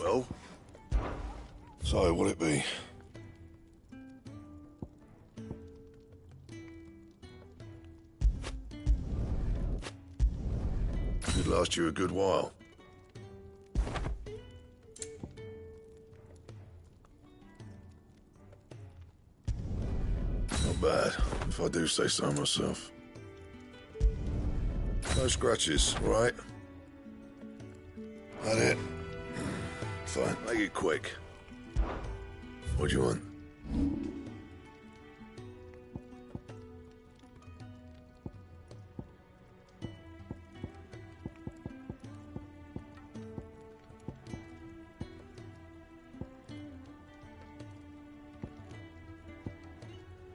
Well? So, what'll it be? Could last you a good while. Not bad, if I do say so myself. No scratches, all right? That it? Fine, make it quick. What do you want?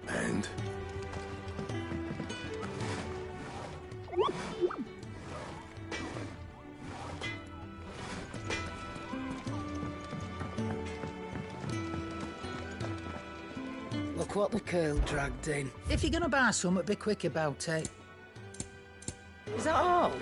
And? Look what the curl dragged in. If you're gonna buy something, be quick about it. Is that all?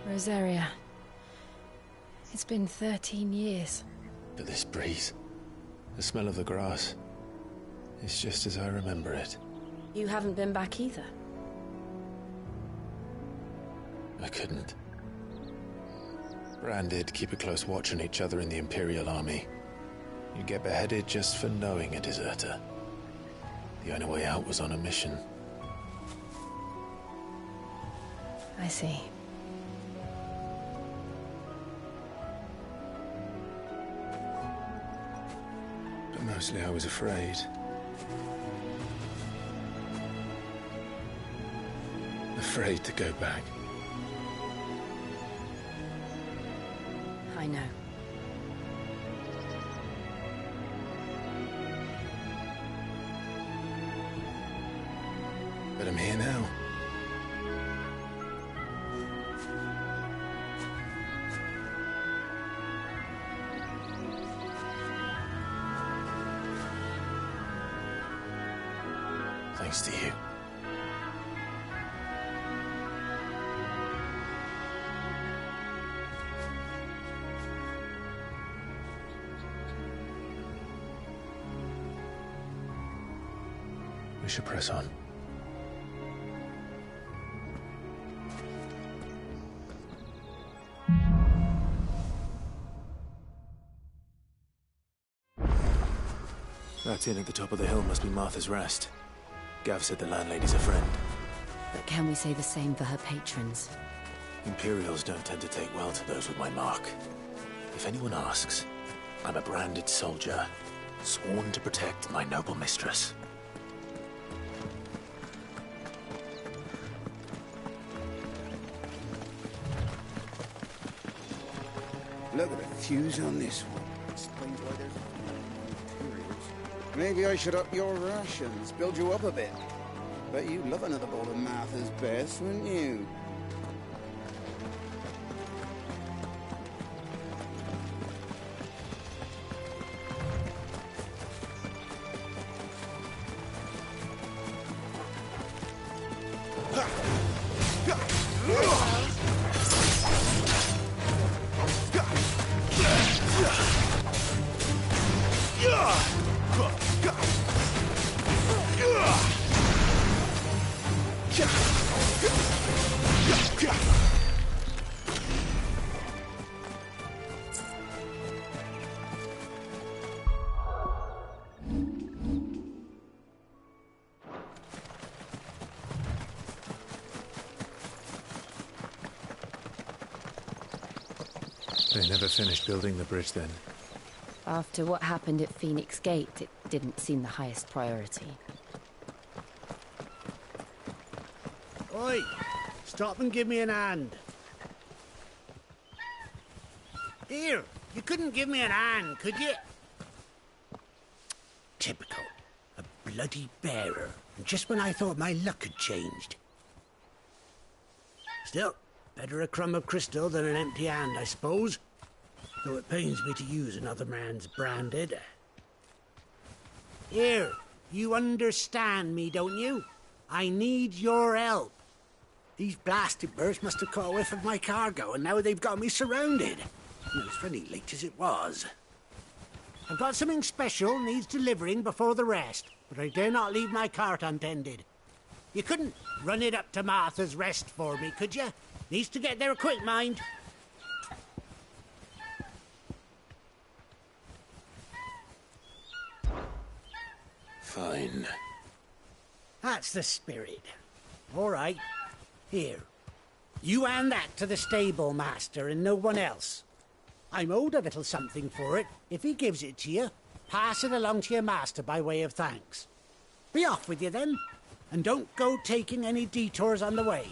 Rosaria. It's been 13 years. But this breeze, the smell of the grass, it's just as I remember it. You haven't been back either. I couldn't. Bran did keep a close watch on each other in the Imperial Army. You'd get beheaded just for knowing a deserter. The only way out was on a mission. I see. But mostly I was afraid. Afraid to go back. I know. But I'm here now. Thanks to you. We should press on. That inn at the top of the hill must be Martha's Rest. Gav said the landlady's a friend. But can we say the same for her patrons? Imperials don't tend to take well to those with my mark. If anyone asks, I'm a branded soldier, sworn to protect my noble mistress. Look at the fuse on this one. Explains why there's materials. Maybe I should up your rations, build you up a bit. Bet you'd love another bowl of Martha's Best, wouldn't you? They never finished building the bridge then. After what happened at Phoenix Gate, it didn't seem the highest priority. Oi! Stop and give me an hand. Here, you couldn't give me an hand, could you? Typical. A bloody bearer. And just when I thought my luck had changed. Still, better a crumb of crystal than an empty hand, I suppose. Though it pains me to use another man's branded. Here, you understand me, don't you? I need your help. These blasted birds must have caught a whiff of my cargo, and now they've got me surrounded. It was funny late as it was. I've got something special needs delivering before the rest, but I dare not leave my cart untended. You couldn't run it up to Martha's Rest for me, could you? Needs to get there quick, mind. Fine. That's the spirit. All right. Here. You hand that to the stable master and no one else. I'm owed a little something for it. If he gives it to you, pass it along to your master by way of thanks. Be off with you then, and don't go taking any detours on the way.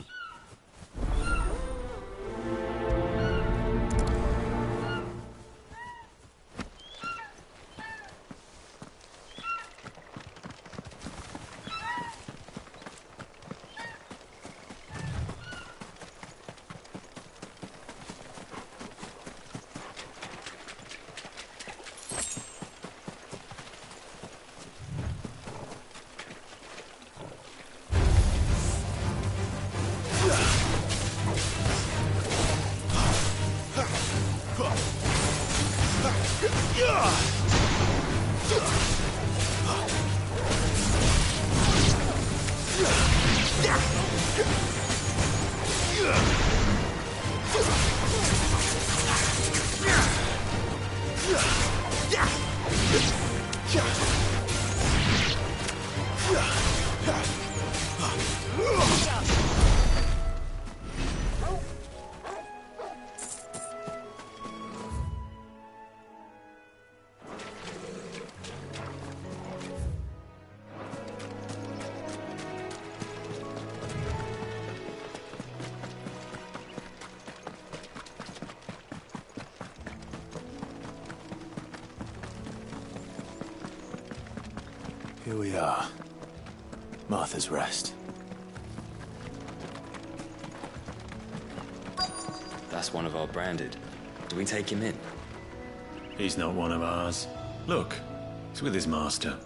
Here we are. Martha's Rest. That's one of our branded. Do we take him in? He's not one of ours. Look, he's with his master.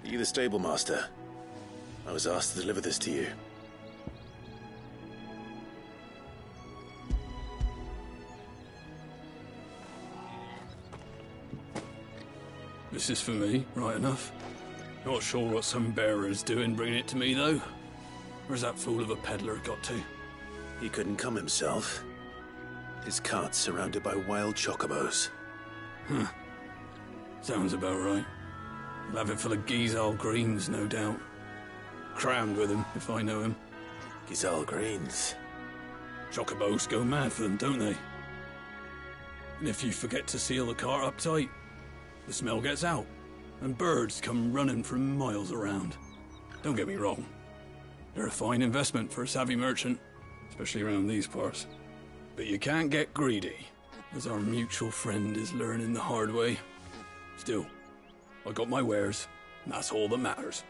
Are you the stable master? I was asked to deliver this to you. This is for me, right enough. Not sure what some bearer's doing bringing it to me, though. Where's that fool of a peddler got to? He couldn't come himself. His cart's surrounded by wild chocobos. Huh. Sounds about right. He'll have it full of Gizal greens, no doubt. Crammed with him, if I know him. Gizal greens. Chocobos go mad for them, don't they? And if you forget to seal the cart up tight, the smell gets out, and birds come running from miles around. Don't get me wrong. They're a fine investment for a savvy merchant, especially around these parts. But you can't get greedy, as our mutual friend is learning the hard way. Still, I got my wares, and that's all that matters.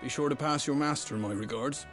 Be sure to pass your master my regards.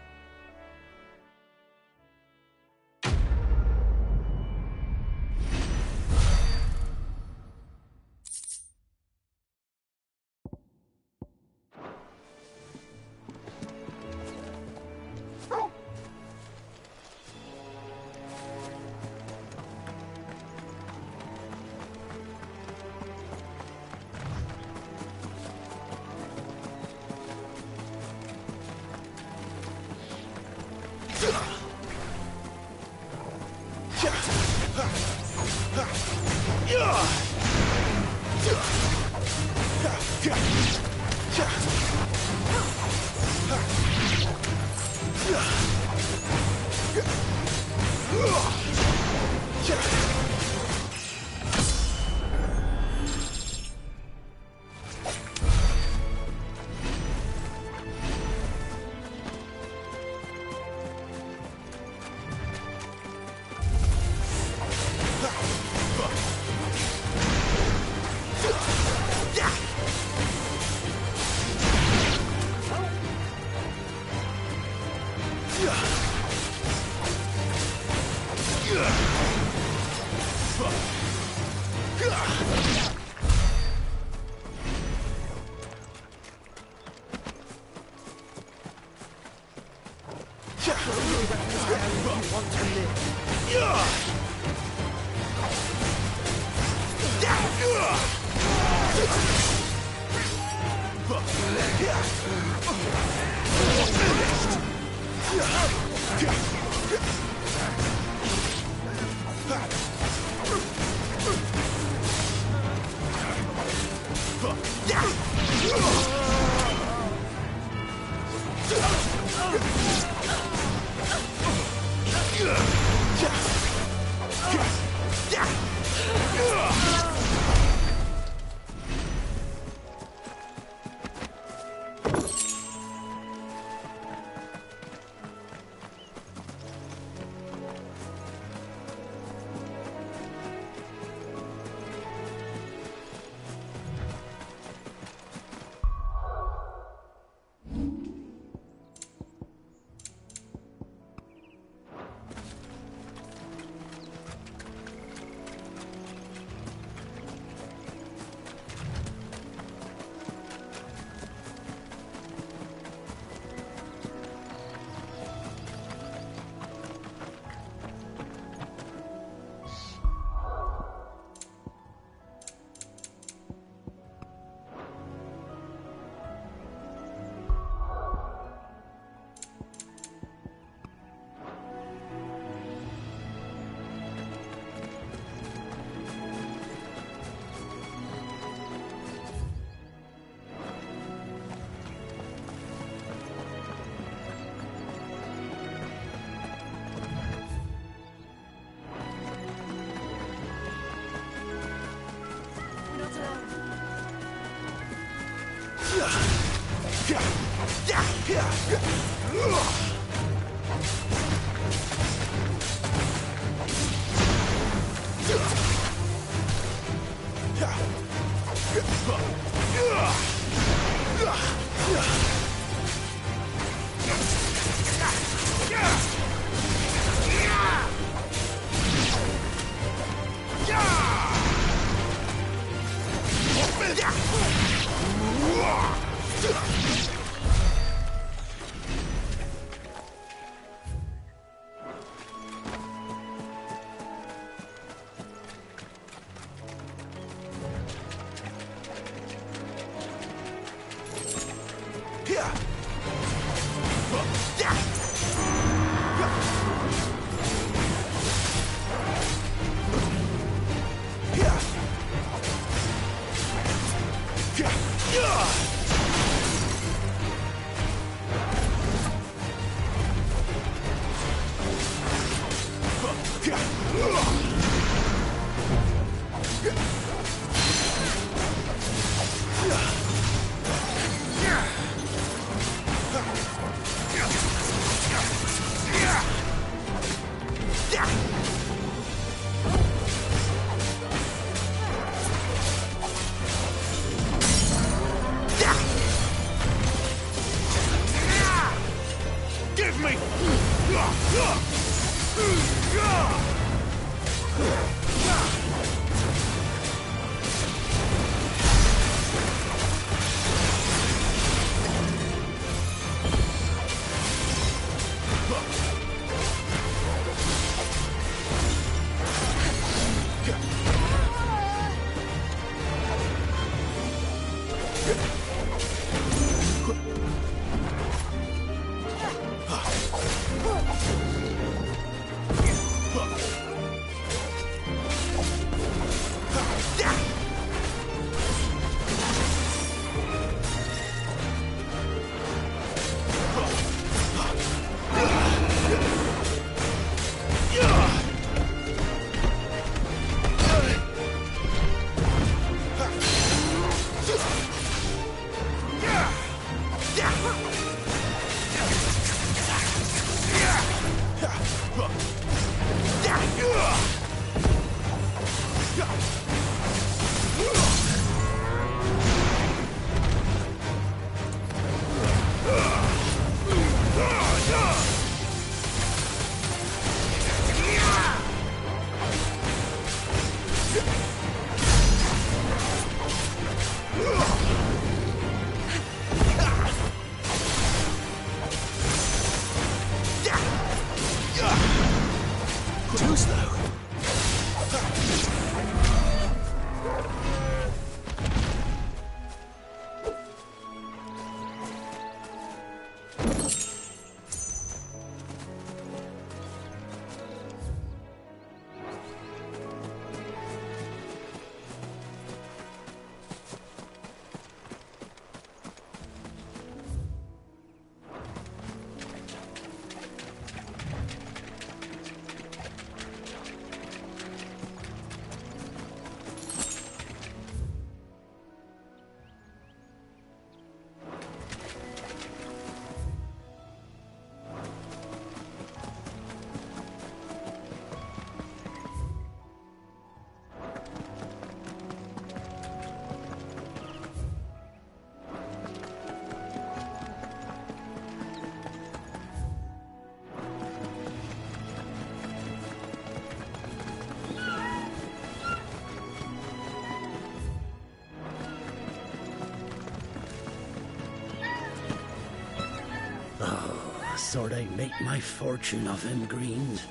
Oh, thought I'd make my fortune off them greens.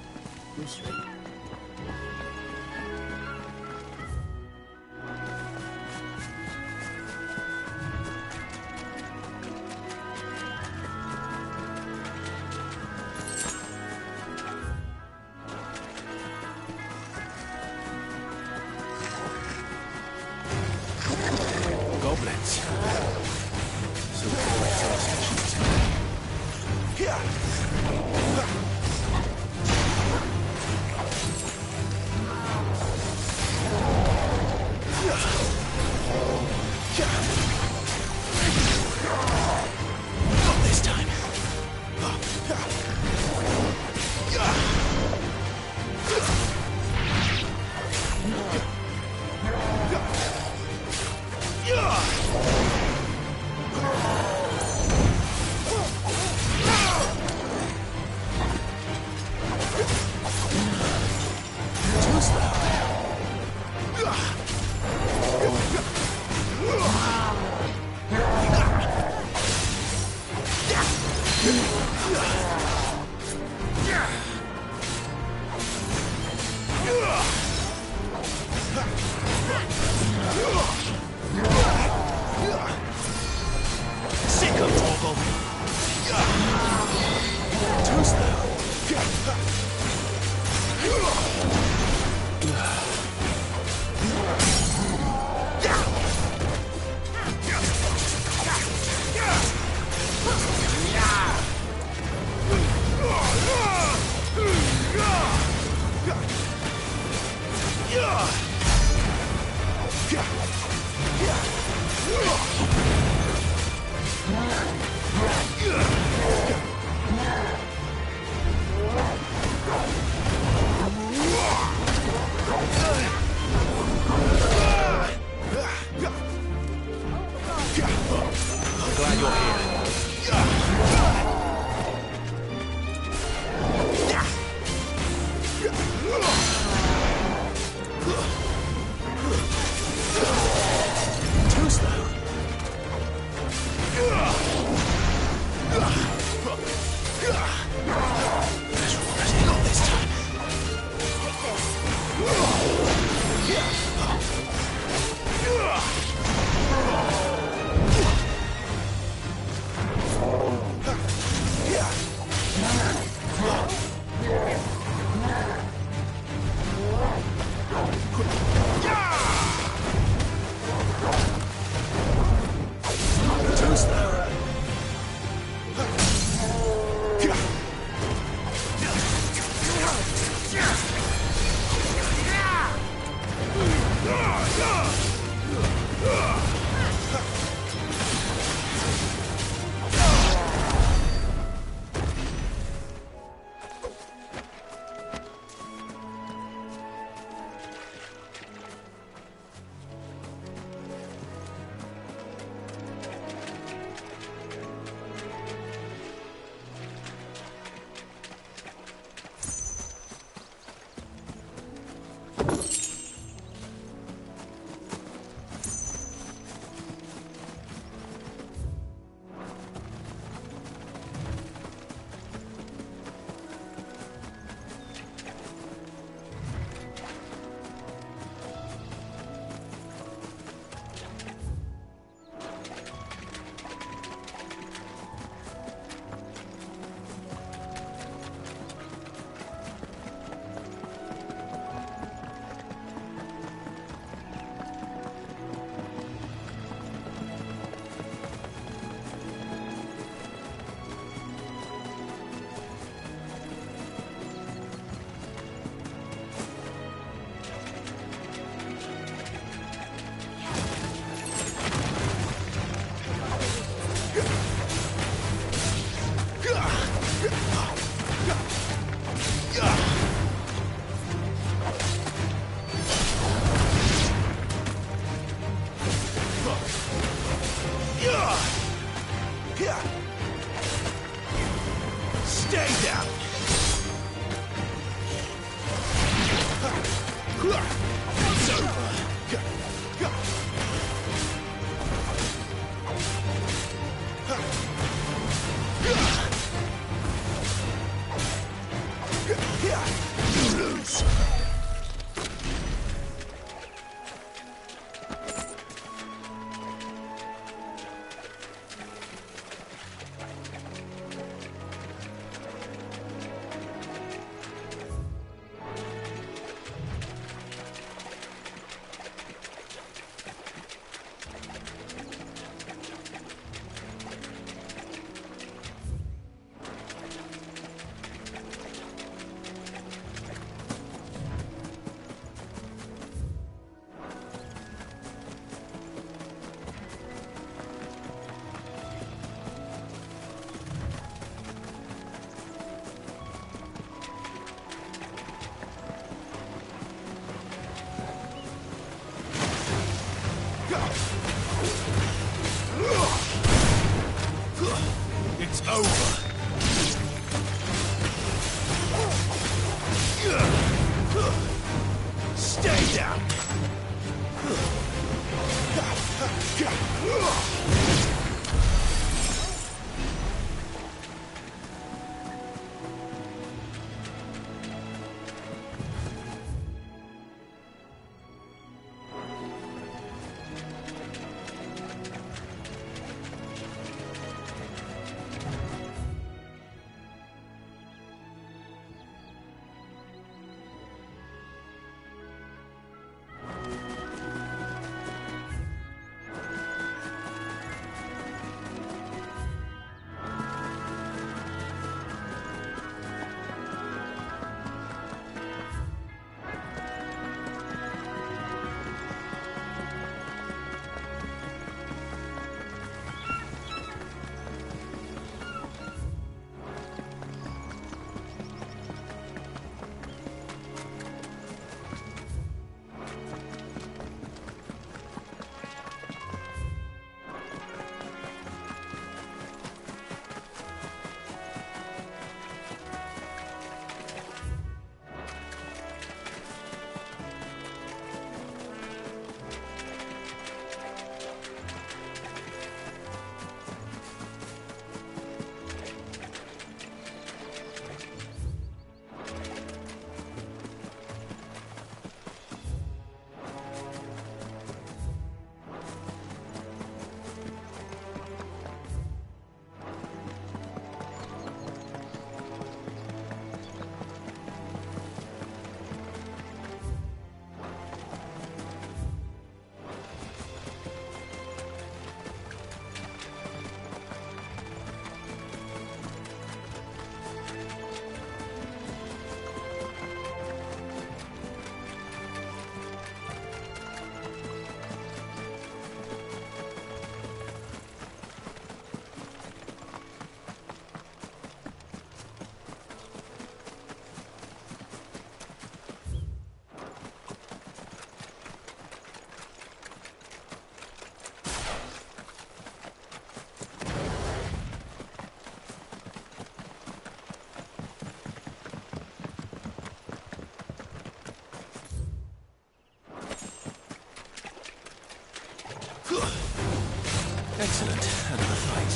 This way. Goblins. So my first not this time. Glad you're here. Too slow. Not this time. Too slow. Stay down. It's over. Excellent. Another fight.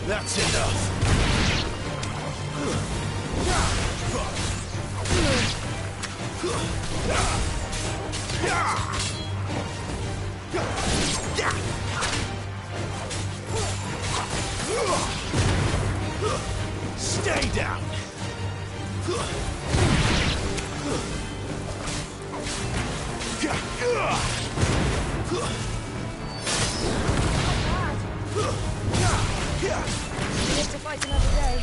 That's enough. Stay down. Live to fight another day.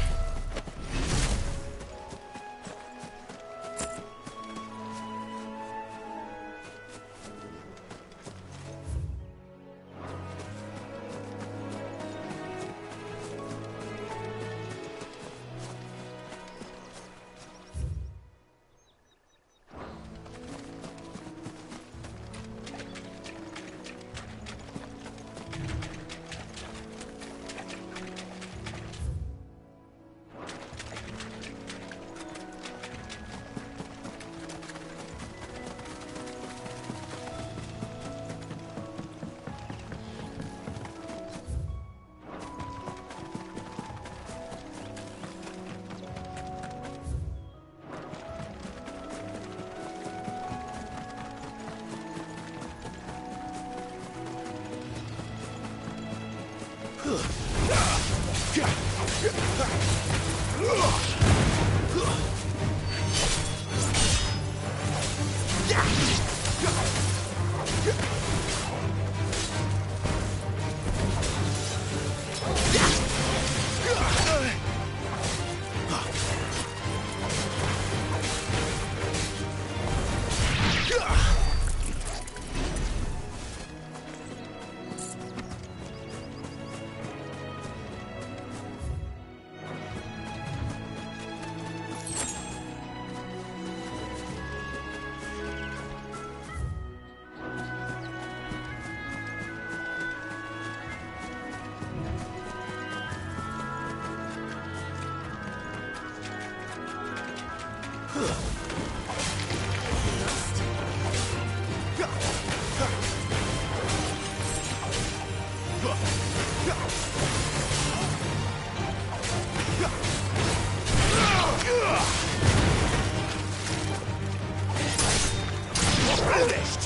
Finished.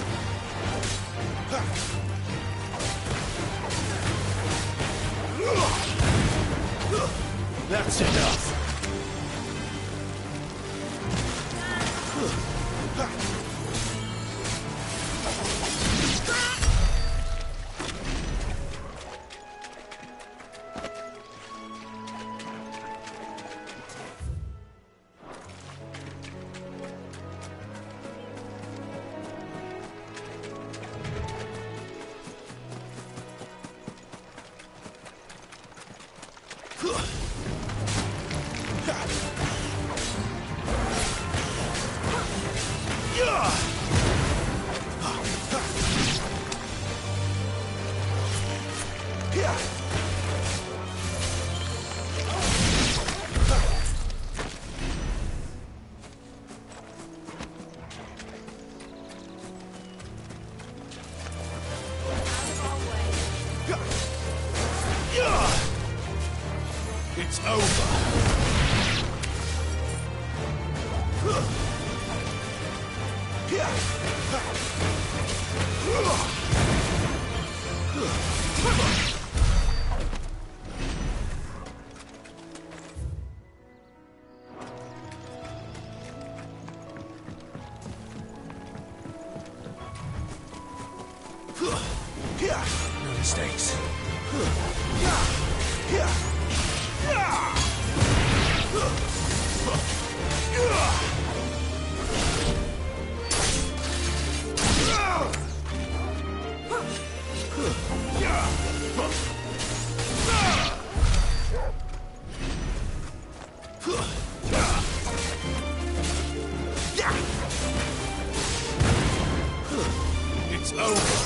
That's enough. It's over. No mistakes. It's over.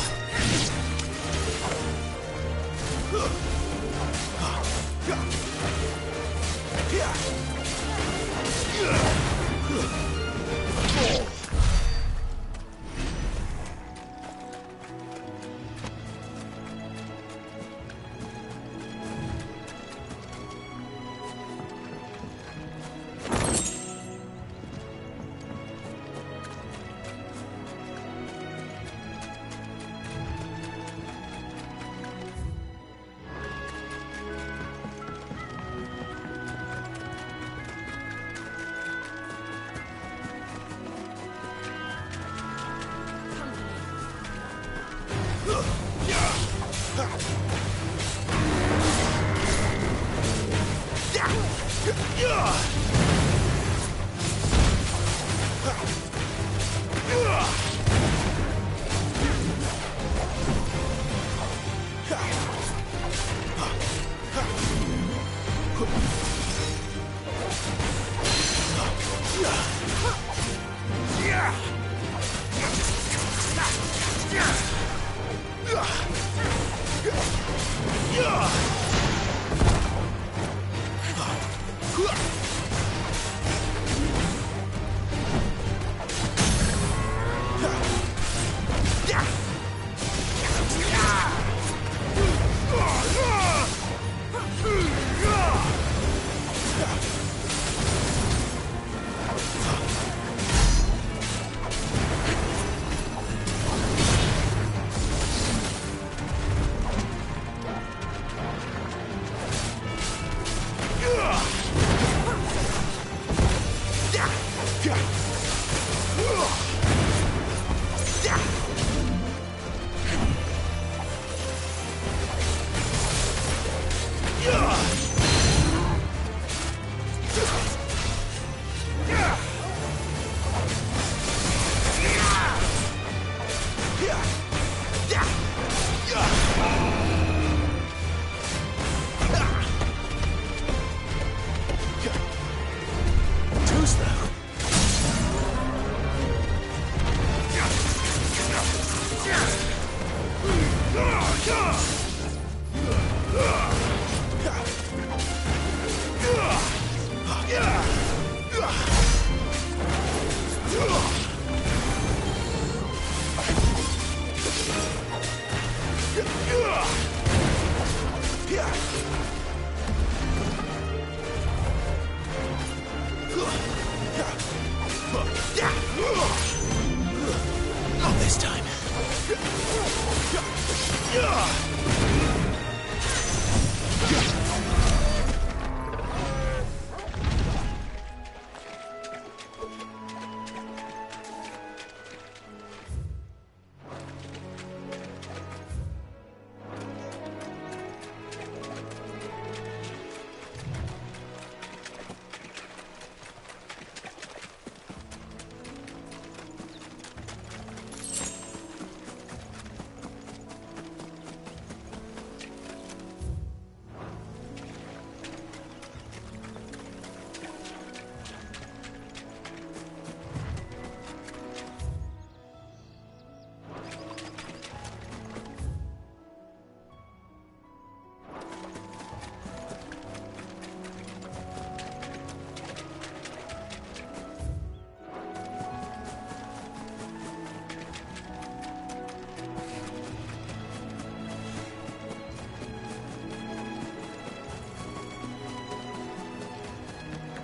Not this time.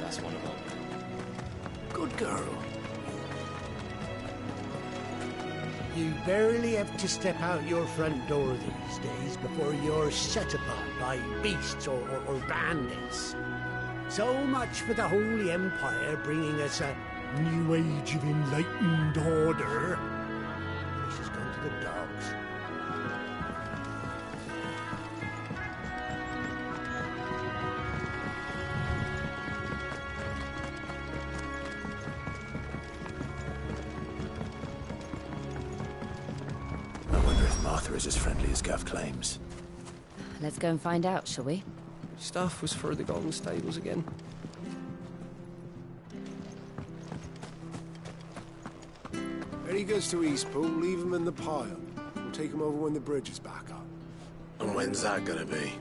That's one of them. Good girl. You barely have to step out your front door these days before you're set upon by beasts or bandits. So much for the Holy Empire bringing us a new age of enlightened order. This has gone to the dogs. is as friendly as Gav claims. Let's go and find out, shall we? Stuff was for the Golden Stables again. Any goods to Eastpool, leave them in the pile. We'll take them over when the bridge is back up. And when's that gonna be?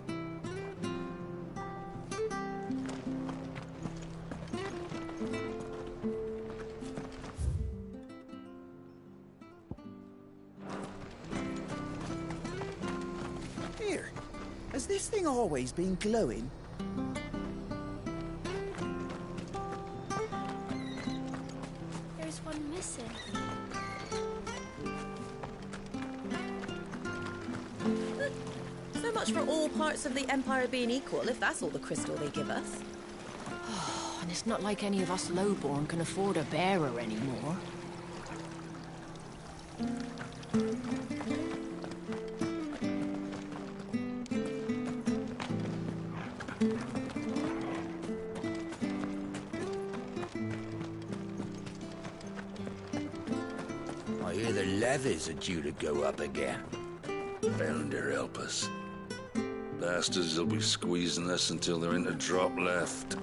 Here, has this thing always been glowing? There's one missing. So much for all parts of the Empire being equal, if that's all the crystal they give us. And it's not like any of us lowborn can afford a bearer anymore. I hear the levies are due to go up again. Founder help us. Bastards will be squeezing us until there ain't a drop left.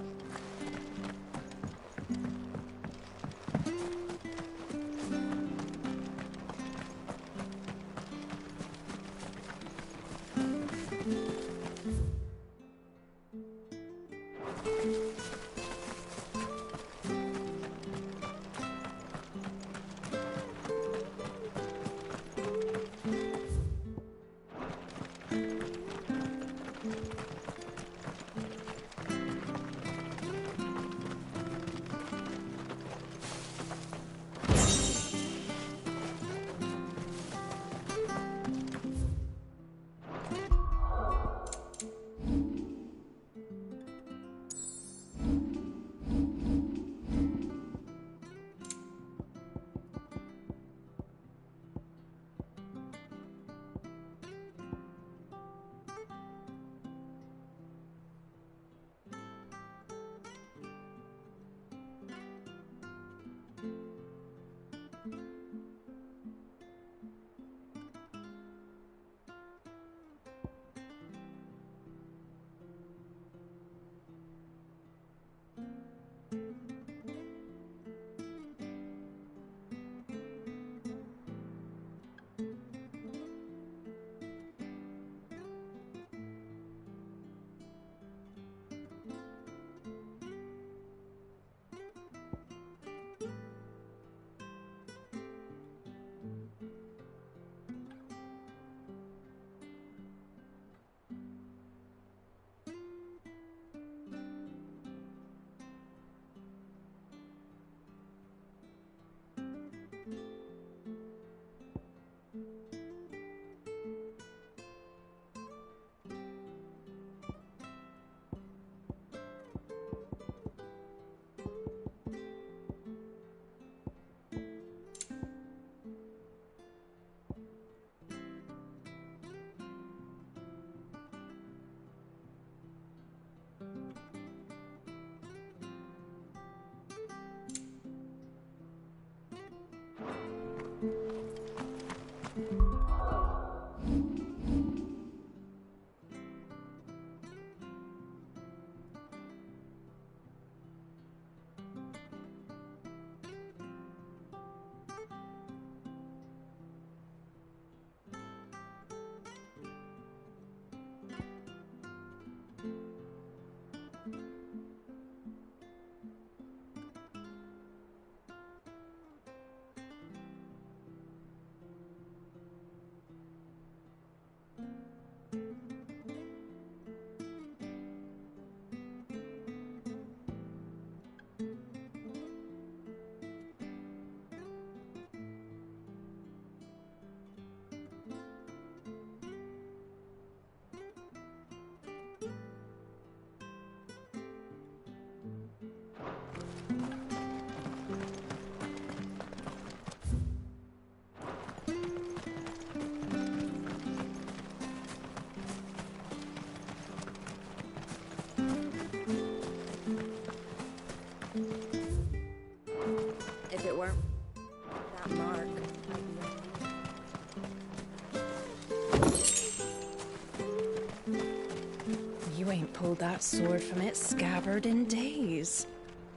You ain't pulled that sword from its scabbard in days.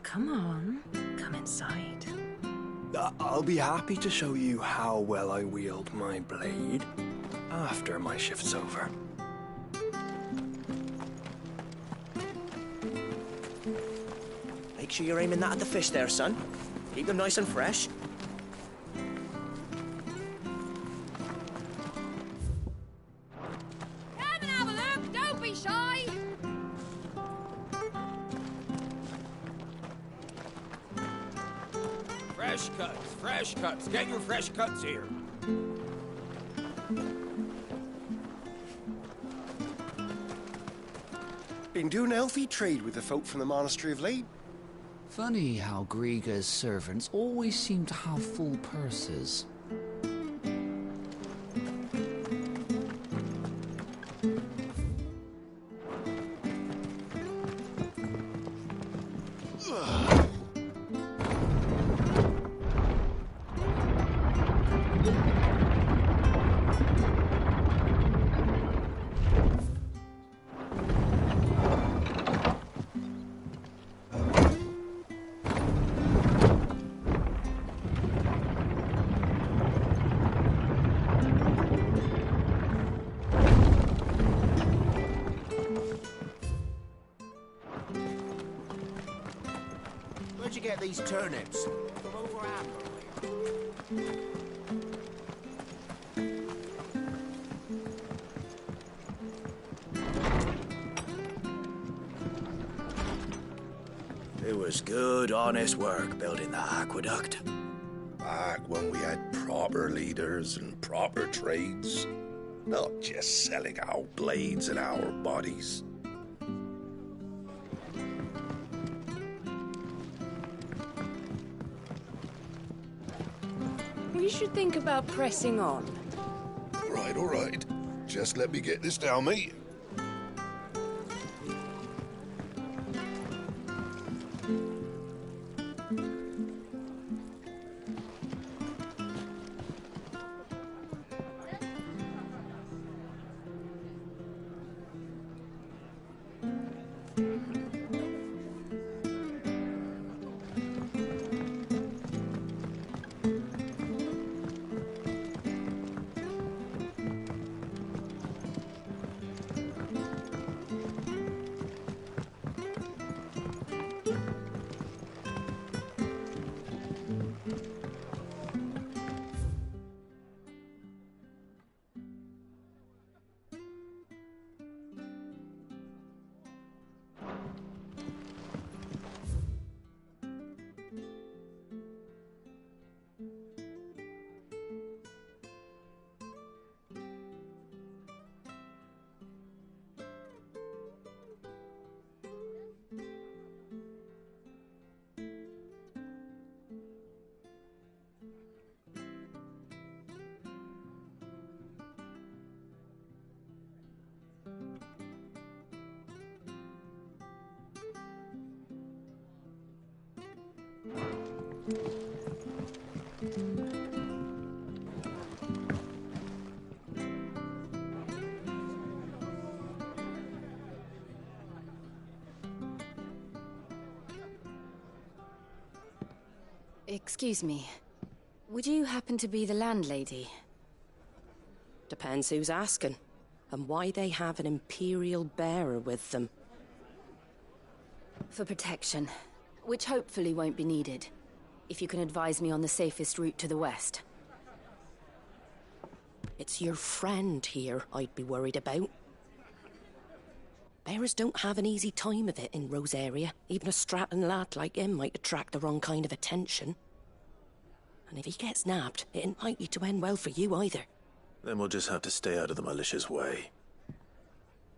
Come on, come inside. I'll be happy to show you how well I wield my blade after my shift's over. Make sure you're aiming that at the fish there, son. Keep them nice and fresh. Come and have a look, don't be shy. Fresh cuts. Get your fresh cuts here. Been doing healthy trade with the folk from the monastery of late. Funny how Griga's servants always seem to have full purses. Where'd you get these turnips? From over Amberley. It was good, honest work building that aqueduct. Back when we had proper leaders and proper trades. Not just selling our blades and our bodies. We should think about pressing on. All right. Just let me get this down, mate. Excuse me. Would you happen to be the landlady? Depends who's asking, and why they have an Imperial bearer with them. For protection, which hopefully won't be needed. If you can advise me on the safest route to the west. It's your friend here I'd be worried about. Bearers don't have an easy time of it in Rose area. Even a Stratton lad like him might attract the wrong kind of attention. And if he gets nabbed, it ain't likely to end well for you either. Then we'll just have to stay out of the malicious way.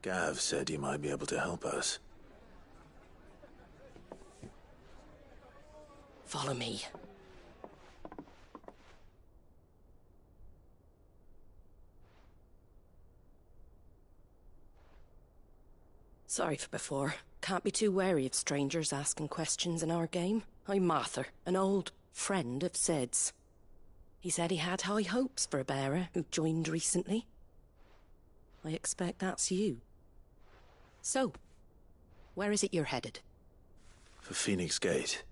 Gav said he might be able to help us. Follow me. Sorry for before. Can't be too wary of strangers asking questions in our game. I'm Martha, an old friend of Sid's. He said he had high hopes for a bearer who joined recently. I expect that's you. So, where is it you're headed? For Phoenix Gate.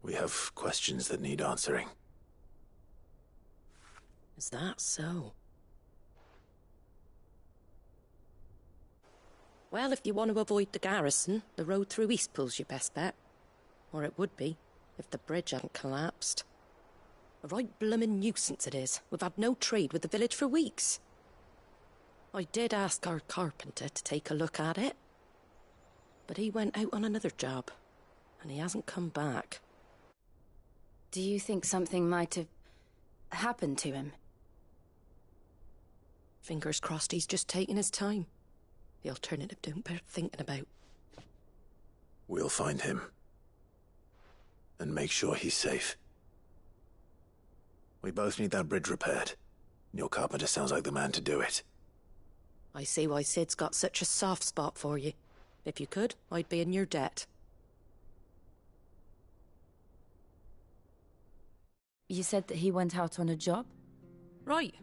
We have questions that need answering. Is that so? Well, if you want to avoid the garrison, the road through Eastpool's your best bet. Or it would be, if the bridge hadn't collapsed. A right bloomin' nuisance it is. We've had no trade with the village for weeks. I did ask our carpenter to take a look at it. But he went out on another job, and he hasn't come back. Do you think something might have happened to him? Fingers crossed he's just taking his time. The alternative don't bear thinking about. We'll find him. And make sure he's safe. We both need that bridge repaired. Your carpenter sounds like the man to do it. I see why Sid's got such a soft spot for you. If you could, I'd be in your debt. You said that he went out on a job? Right.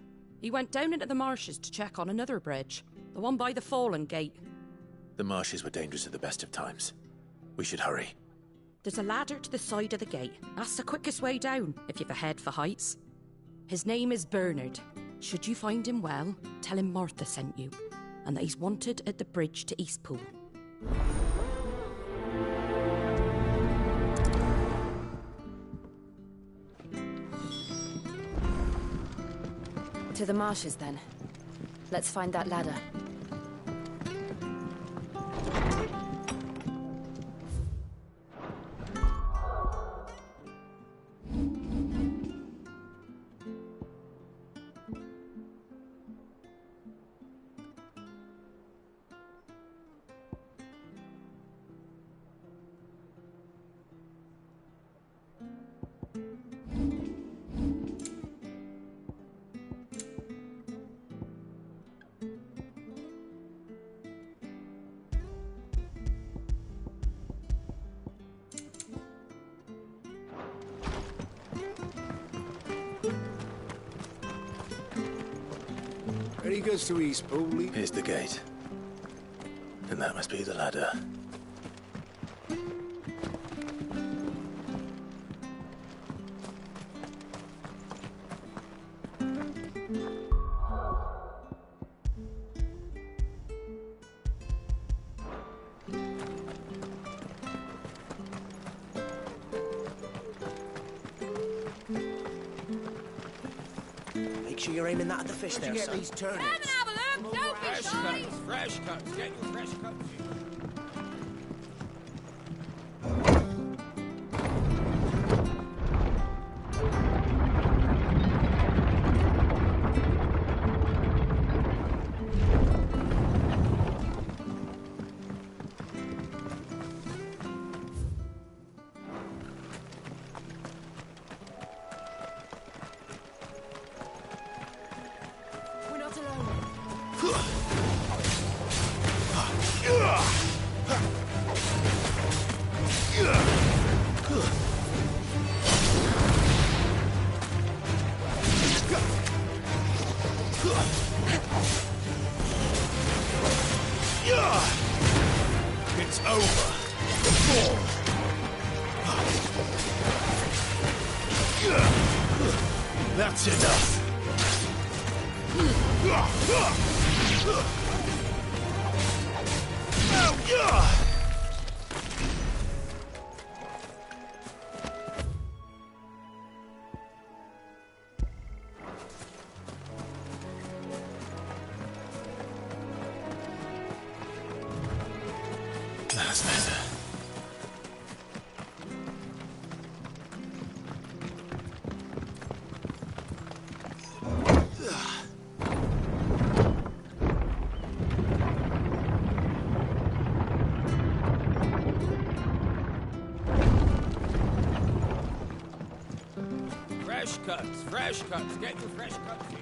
He went down into the marshes to check on another bridge. The one by the Fallen Gate. The marshes were dangerous at the best of times. We should hurry. There's a ladder to the side of the gate. That's the quickest way down, if you've a head for heights. His name is Bernard. Should you find him well, tell him Martha sent you, and that he's wanted at the bridge to Eastpool. To the marshes, then. Let's find that ladder. Ready goes to Eastpool. Here's the gate. And that must be the ladder. Make sure you're aiming that at the fish there, Get son. these turnips. Come and have a look, don't be shy! Fresh cuts, get your fresh cuts here. We're not alone. It's over. That's enough. That's better. Fresh cuts, get your fresh cuts here.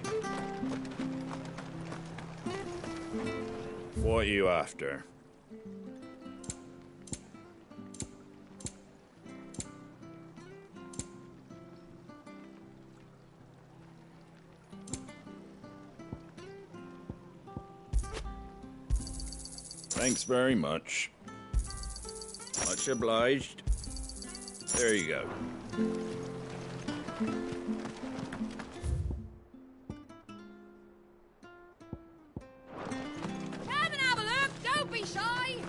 What are you after? Thanks very much. Much obliged. There you go. Come and have a look! Don't be shy!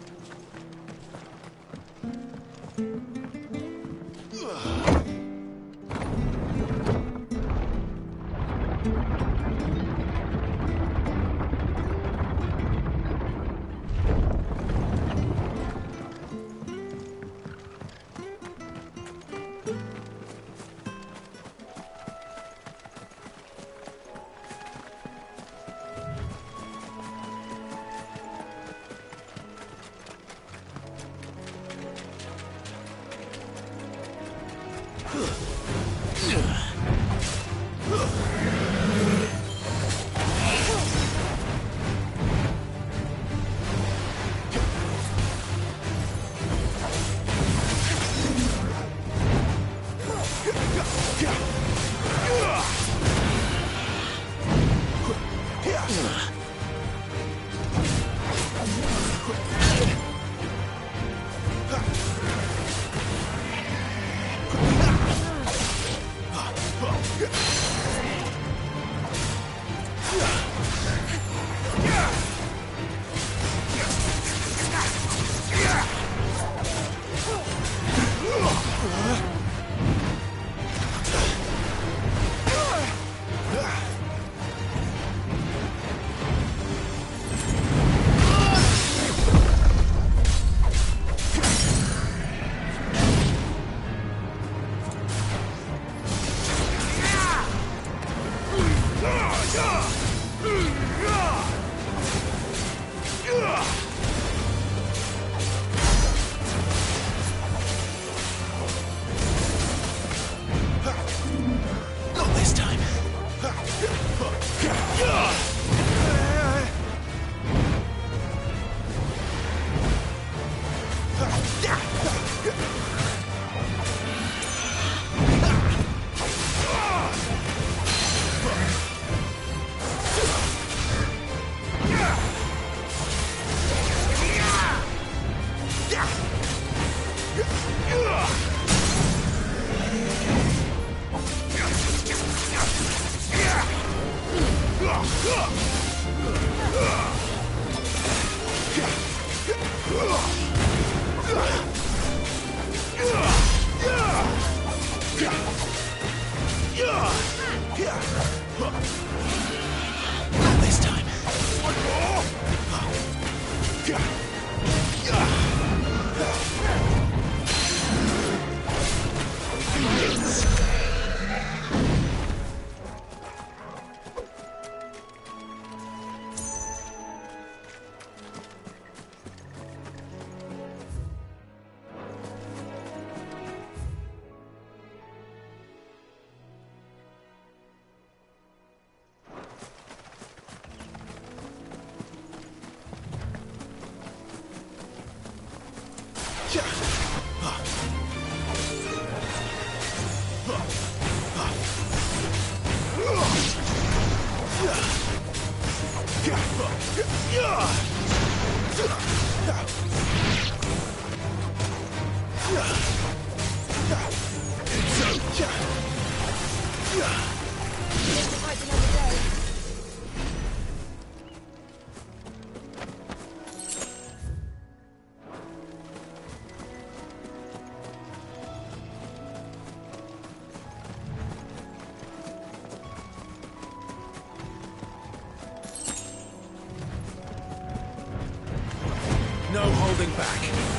No holding back.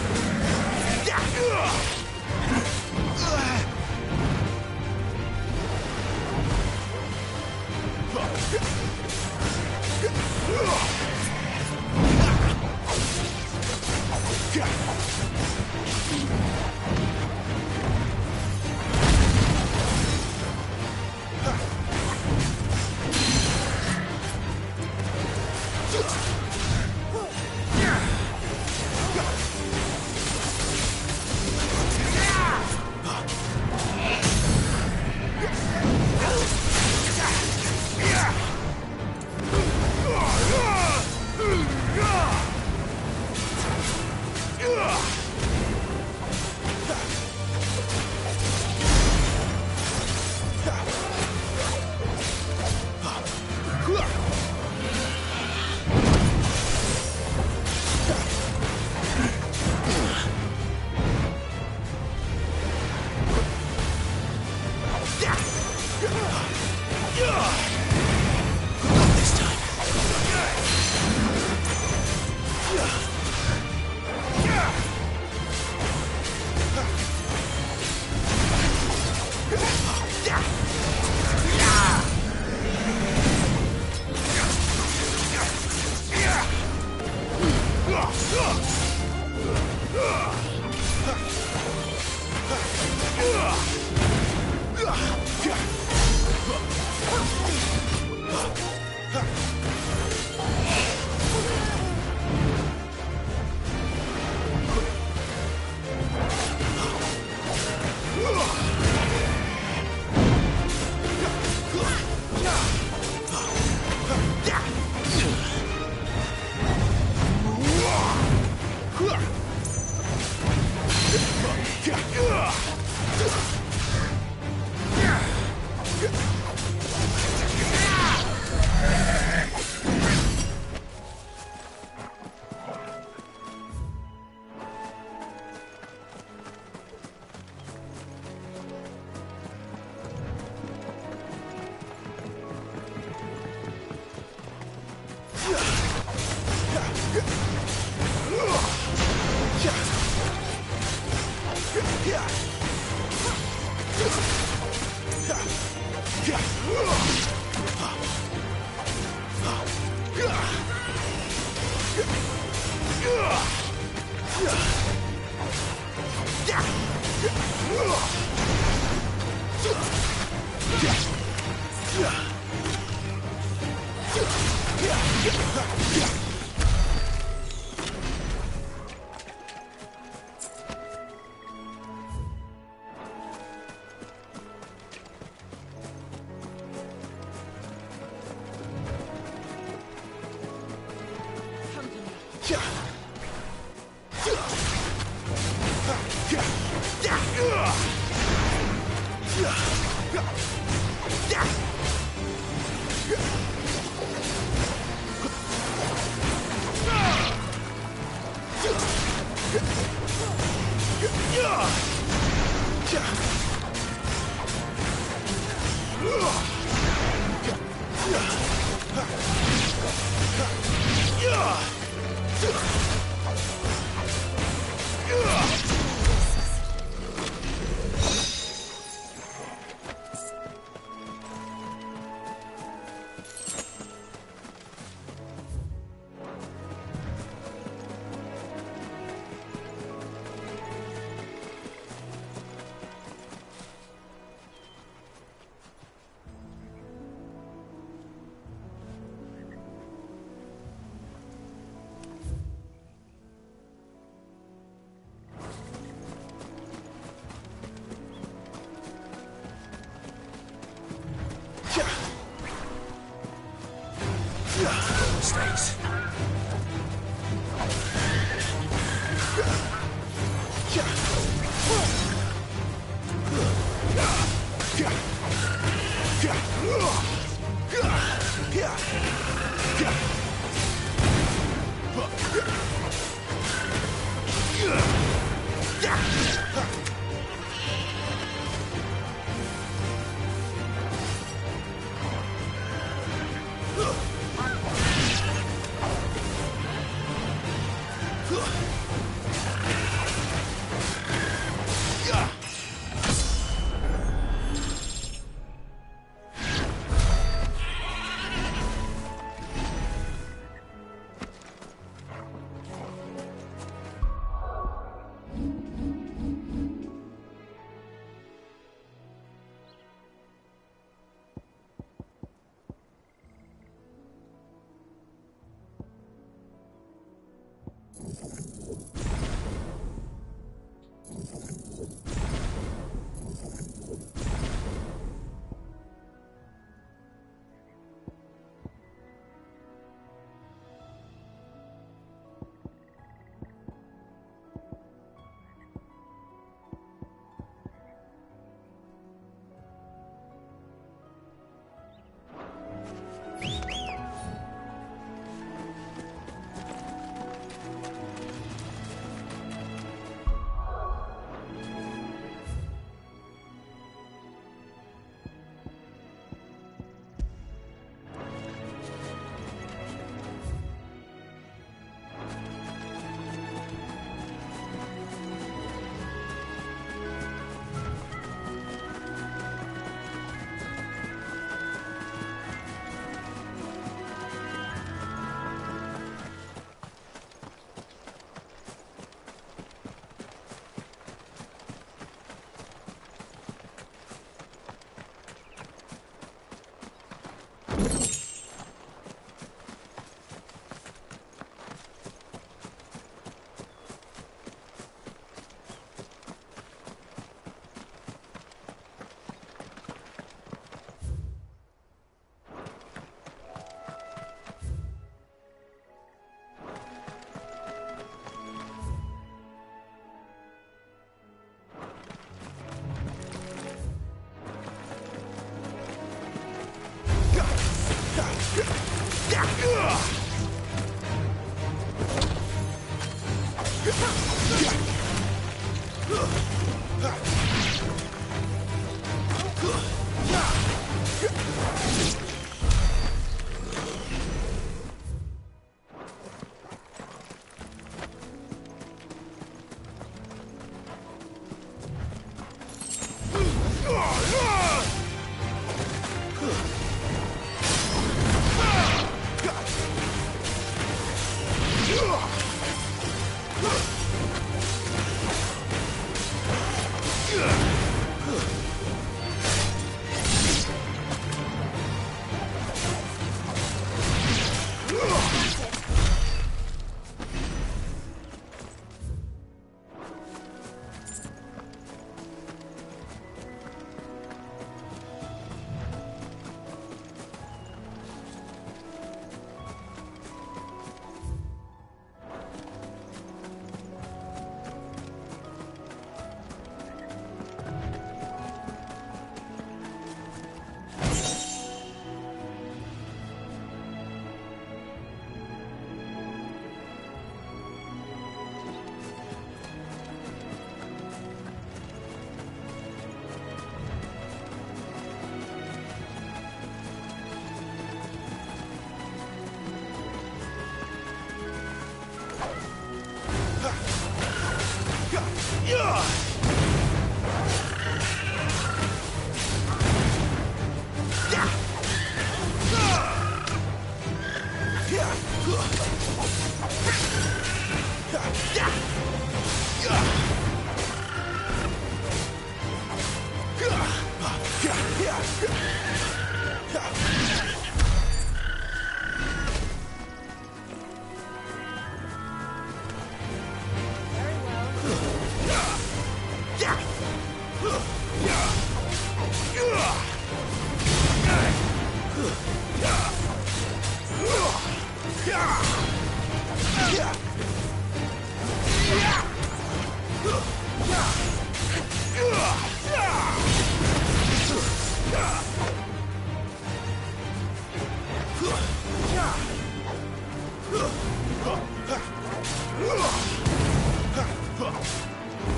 Mistakes.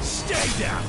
Stay down!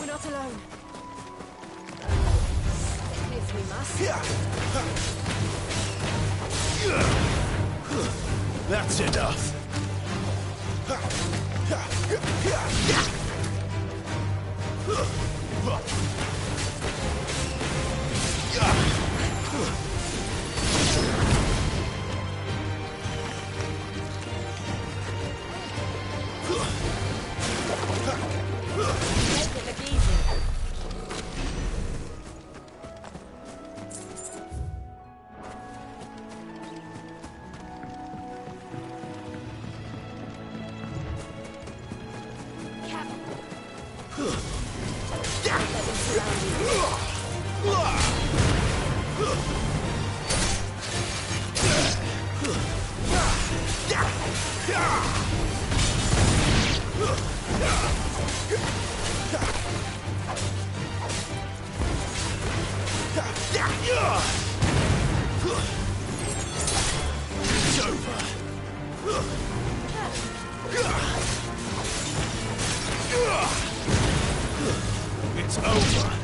Not alone. If we must. That's enough. It's over.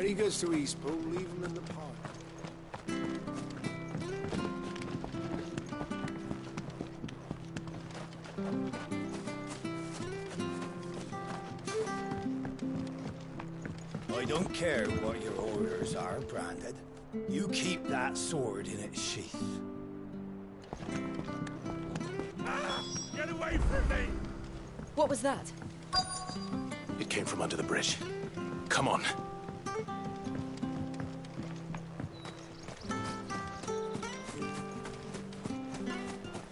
Any goods to Eastpool, leave them in the pile. I don't care what your orders are, Branded. You keep that sword in its sheath. Ah! Get away from me! What was that? It came from under the bridge. Come on.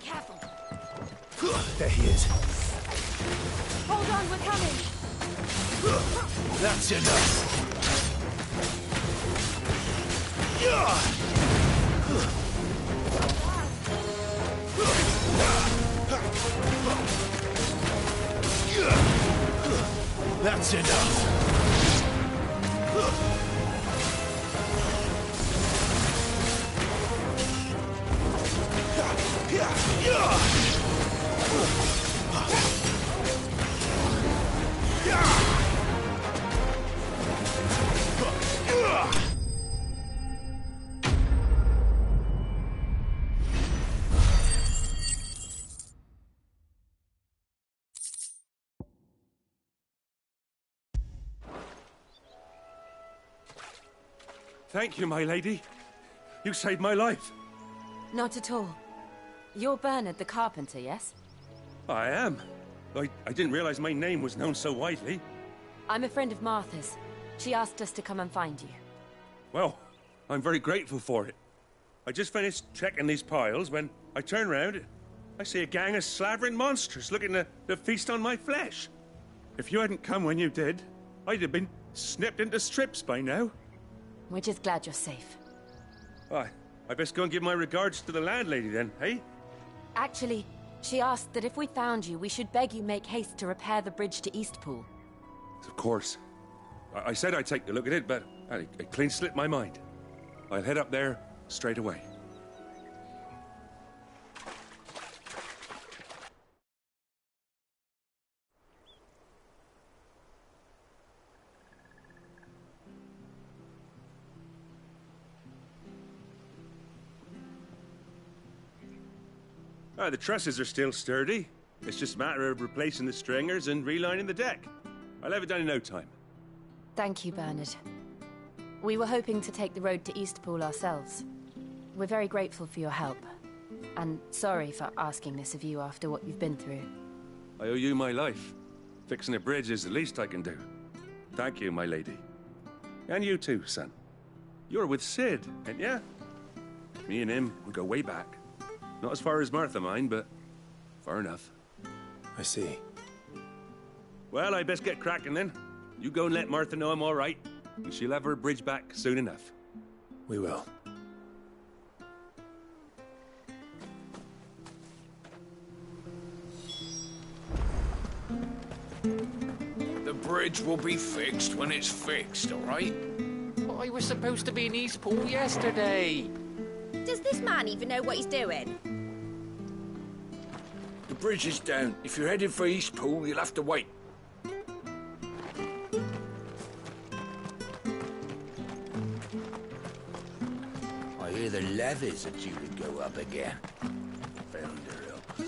Careful. There he is. Hold on, we're coming. That's enough. That's enough. Thank you, my lady. You saved my life. Not at all. You're Bernard the carpenter, yes? I am. I didn't realize my name was known so widely. I'm a friend of Martha's. She asked us to come and find you. Well, I'm very grateful for it. I just finished checking these piles when I turn round. I see a gang of slavering monsters looking to feast on my flesh. If you hadn't come when you did, I'd have been snipped into strips by now. We're just glad you're safe. I best go and give my regards to the landlady then, hey? Actually, she asked that if we found you, we should beg you make haste to repair the bridge to Eastpool. Of course. I said I'd take a look at it, but it clean slipped my mind. I'll head up there straight away. The trusses are still sturdy. It's just a matter of replacing the stringers and relining the deck. I'll have it done in no time. Thank you, Bernard. We were hoping to take the road to Eastpool ourselves. We're very grateful for your help. And sorry for asking this of you after what you've been through. I owe you my life. Fixing a bridge is the least I can do. Thank you, my lady. And you too, son. You're with Sid, ain't ya? Me and him, we go way back. Not as far as Martha, mind, but far enough. I see. Well, I best get cracking then. You go and let Martha know I'm all right, and she'll have her bridge back soon enough. We will. The bridge will be fixed when it's fixed, all right? But I was supposed to be in Eastpool yesterday. Does this man even know what he's doing? The bridge is down. If you're headed for Eastpool, you'll have to wait. I hear the levies are due to go up again. Founder help us.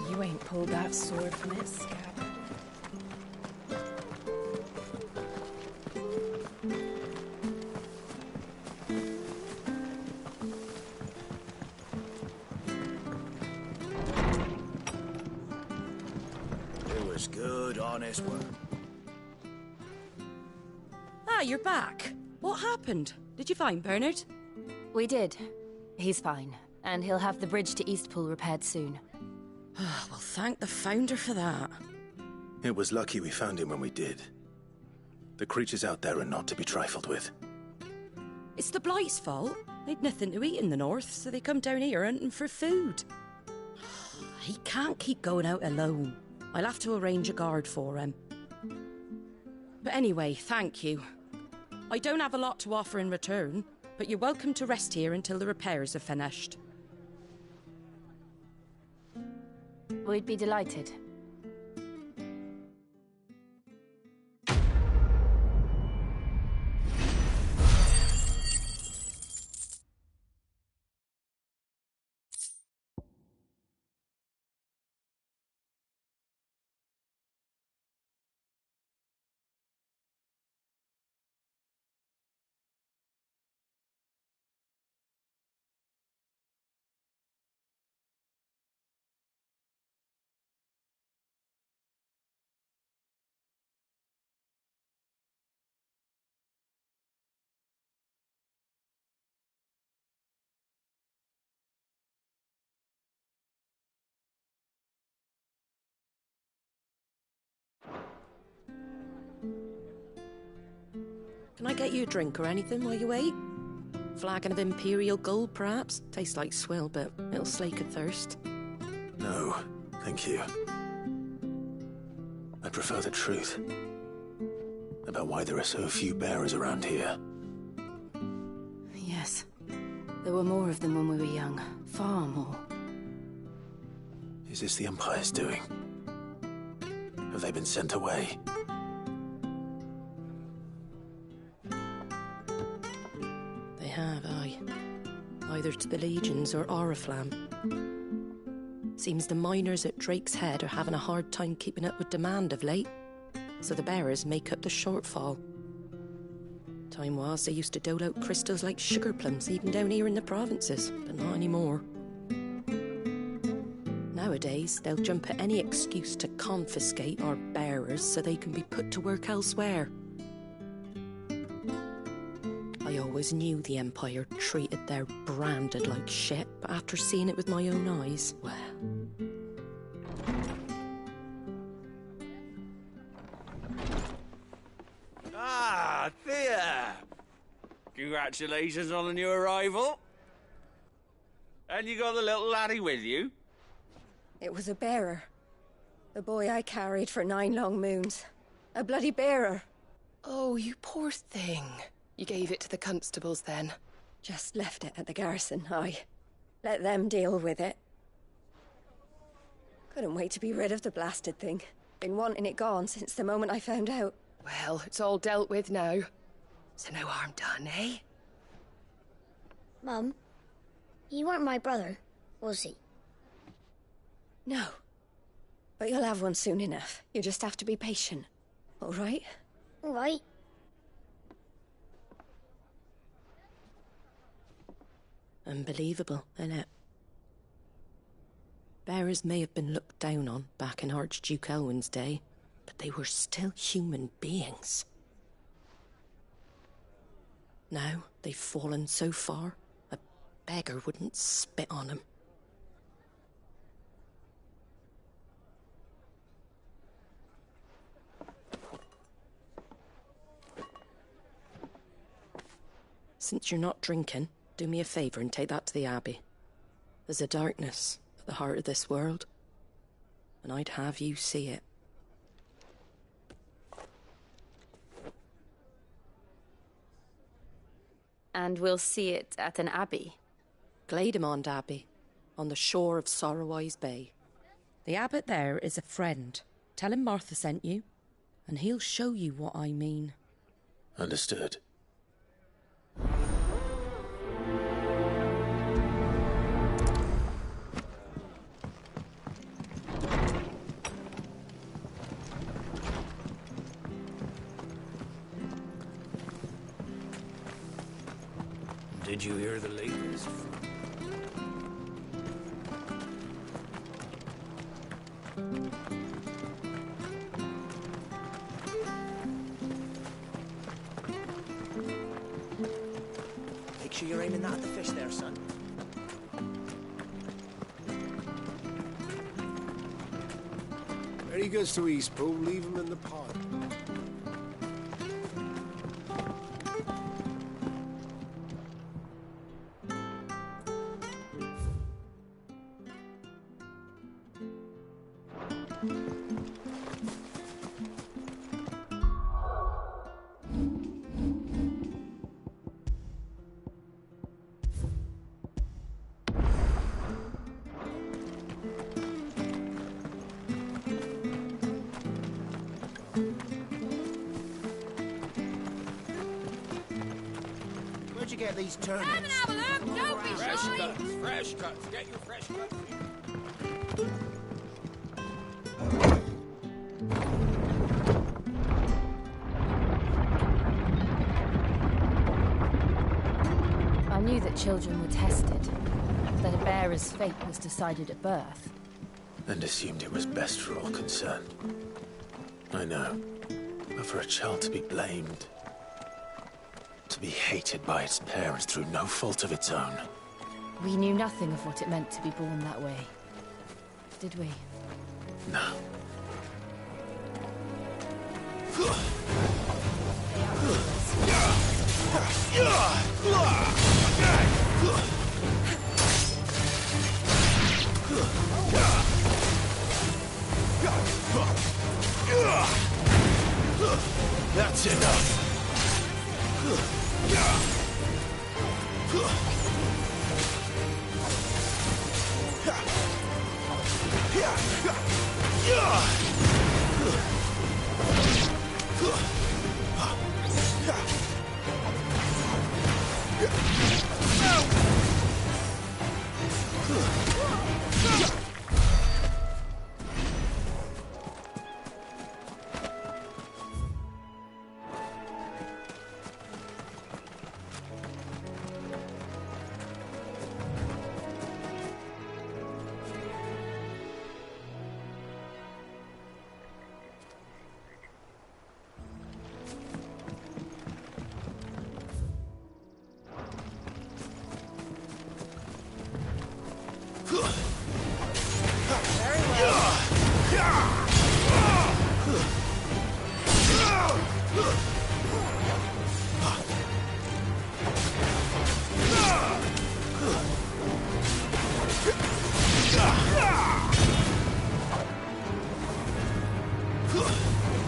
You ain't pulled that sword from its scabbard. It was good, honest work. Ah, you're back. What happened? Did you find Bernard? We did. He's fine, and he'll have the bridge to Eastpool repaired soon. Well, thank the Founder for that. It was lucky we found him when we did. The creatures out there are not to be trifled with. It's the Blight's fault. They'd nothing to eat in the north, so they come down here hunting for food. He can't keep going out alone. I'll have to arrange a guard for him. But anyway, thank you. I don't have a lot to offer in return. but you're welcome to rest here until the repairs are finished. We'd be delighted. Can I get you a drink or anything while you wait? Flagon of Imperial Gold, perhaps? Tastes like swill, but it'll slake a thirst. No, thank you. I prefer the truth about why there are so few bearers around here. Yes. There were more of them when we were young. Far more. Is this the Empire's doing? Have they been sent away? They have, aye. Either to the Legions or Oriflamme. Seems the miners at Drake's Head are having a hard time keeping up with demand of late, so the bearers make up the shortfall. Time was they used to dole out crystals like sugar plums even down here in the provinces, but not anymore. Nowadays, they'll jump at any excuse to confiscate our bearers so they can be put to work elsewhere. I always knew the Empire treated their branded like shit, but after seeing it with my own eyes, well... Ah, Thea! Congratulations on the new arrival. And you got the little laddie with you? It was a bearer. The boy I carried for 9 long moons. A bloody bearer. Oh, you poor thing. You gave it to the constables then? Just left it at the garrison, aye. Let them deal with it. Couldn't wait to be rid of the blasted thing. Been wanting it gone since the moment I found out. Well, it's all dealt with now. So no harm done, eh? Mum, he weren't my brother, was he? No. But you'll have one soon enough. You just have to be patient. All right? All right. Unbelievable, innit? Bearers may have been looked down on back in Archduke Elwin's day, but they were still human beings. Now they've fallen so far, a beggar wouldn't spit on them. Since you're not drinking, do me a favour and take that to the Abbey. There's a darkness at the heart of this world, and I'd have you see it. And we'll see it at an abbey? Glademond Abbey, on the shore of Sorrowwise Bay. The abbot there is a friend. Tell him Martha sent you, and he'll show you what I mean. Understood. Did you hear the latest? Make sure you're aiming that at the fish there, son. When he goes to Eastpool, leave him in the pod. you get these turnips? Come and have a look! Don't be Fresh shy! cuts, fresh cuts. Get your fresh cuts. I knew that children were tested, that a bearer's fate was decided at birth. And assumed it was best for all concerned. I know. But for a child to be blamed, to be hated by its parents through no fault of its own. We knew nothing of what it meant to be born that way. Did we? No. That's enough.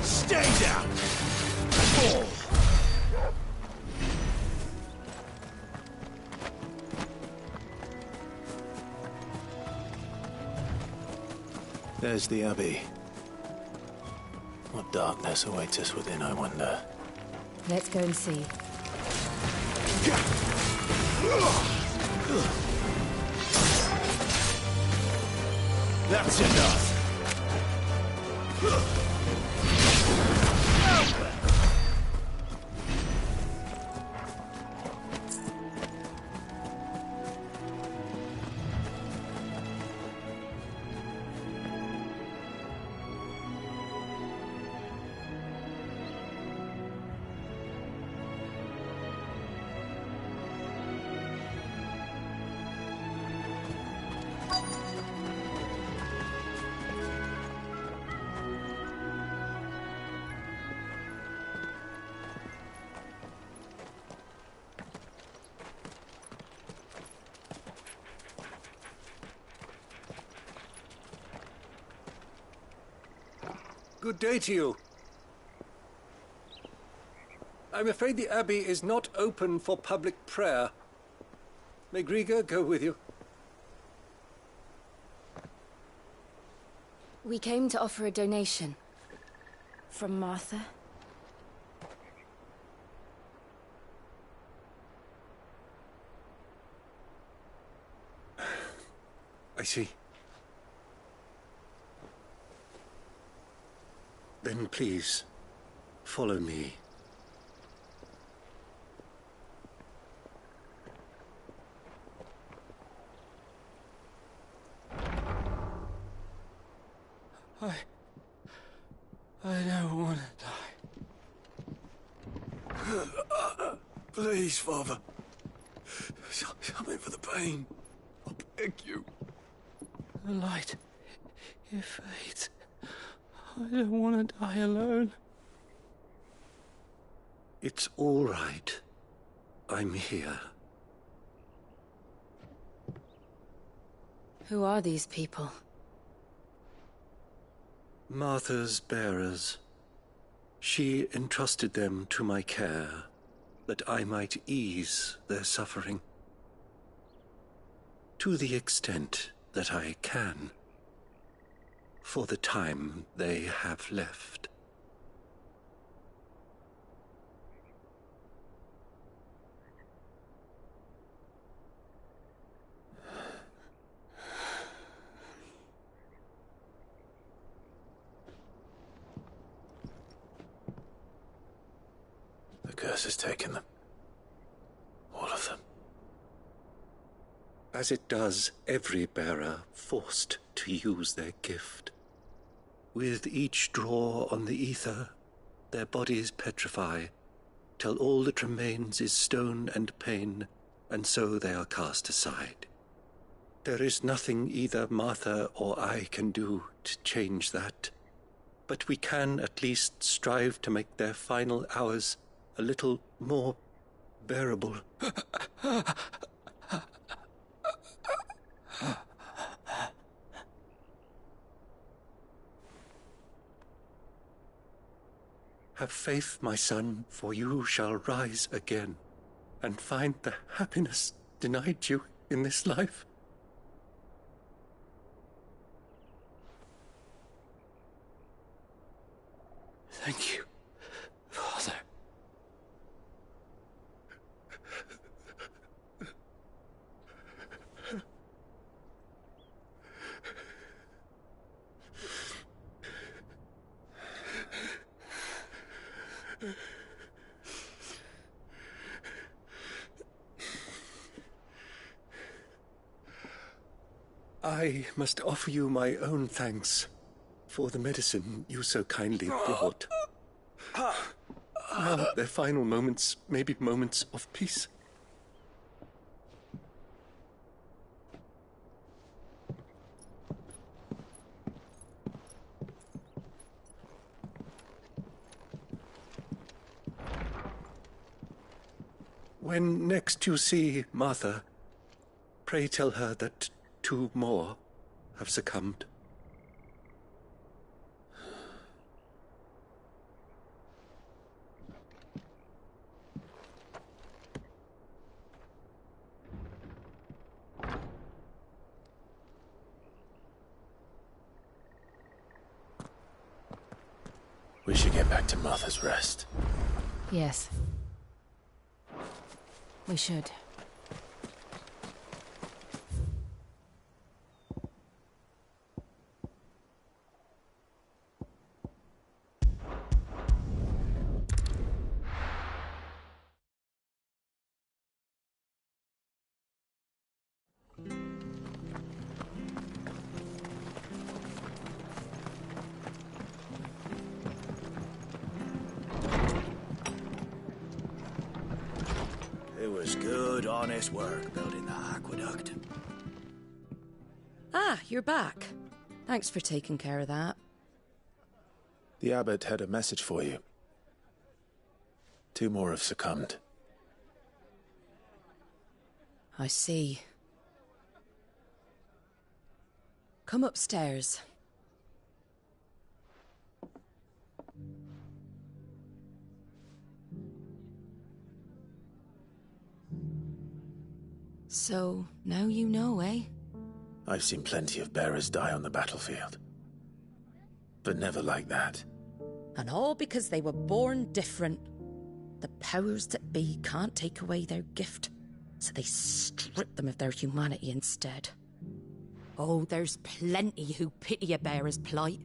Stay down! There's the Abbey. What darkness awaits us within, I wonder? Let's go and see. That's enough! Good day to you. I'm afraid the Abbey is not open for public prayer. May Griga go with you? We came to offer a donation. From Martha. I see. Then please, follow me. I don't want to die. Please, Father. Something for the pain. I beg you. The light, it fades. I don't want to die alone. It's all right. I'm here. Who are these people? Martha's bearers. She entrusted them to my care, that I might ease their suffering. To the extent that I can. For the time they have left. curse has taken them. All of them. As it does every bearer forced to use their gift. With each draw on the ether, their bodies petrify, till all that remains is stone and pain, and so they are cast aside. There is nothing either Martha or I can do to change that, but we can at least strive to make their final hours a little more bearable. Have faith, my son, for you shall rise again, and find the happiness denied you in this life. Thank you, Father. I must offer you my own thanks for the medicine you so kindly brought. Now their final moments may be moments of peace. When next you see Martha, pray tell her that 2 more have succumbed. We should get back to Martha's Rest. Yes. We should. It was good, honest work building that aqueduct. Ah, you're back. Thanks for taking care of that. The abbot had a message for you. 2 more have succumbed. I see. Come upstairs. So, now you know, eh? I've seen plenty of bearers die on the battlefield. But never like that. And all because they were born different. The powers that be can't take away their gift, so they strip them of their humanity instead. Oh, there's plenty who pity a bearer's plight.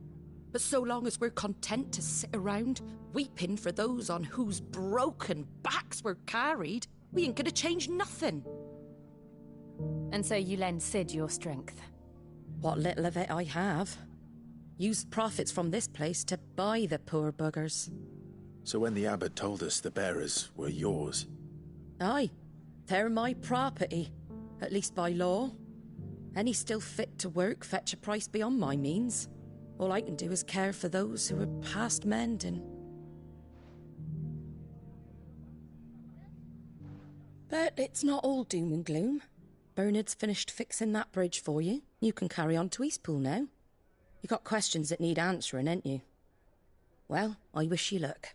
But so long as we're content to sit around, weeping for those on whose broken backs we're carried, we ain't gonna change nothing. And so you lend Sid your strength? What little of it I have. Used profits from this place to buy the poor buggers. So when the abbot told us the bearers were yours... Aye, they're my property, at least by law. Any still fit to work fetch a price beyond my means. All I can do is care for those who are past mending. But it's not all doom and gloom. Bernard's finished fixing that bridge for you. You can carry on to Eastpool now. You got questions that need answering, ain't you? Well, I wish you luck.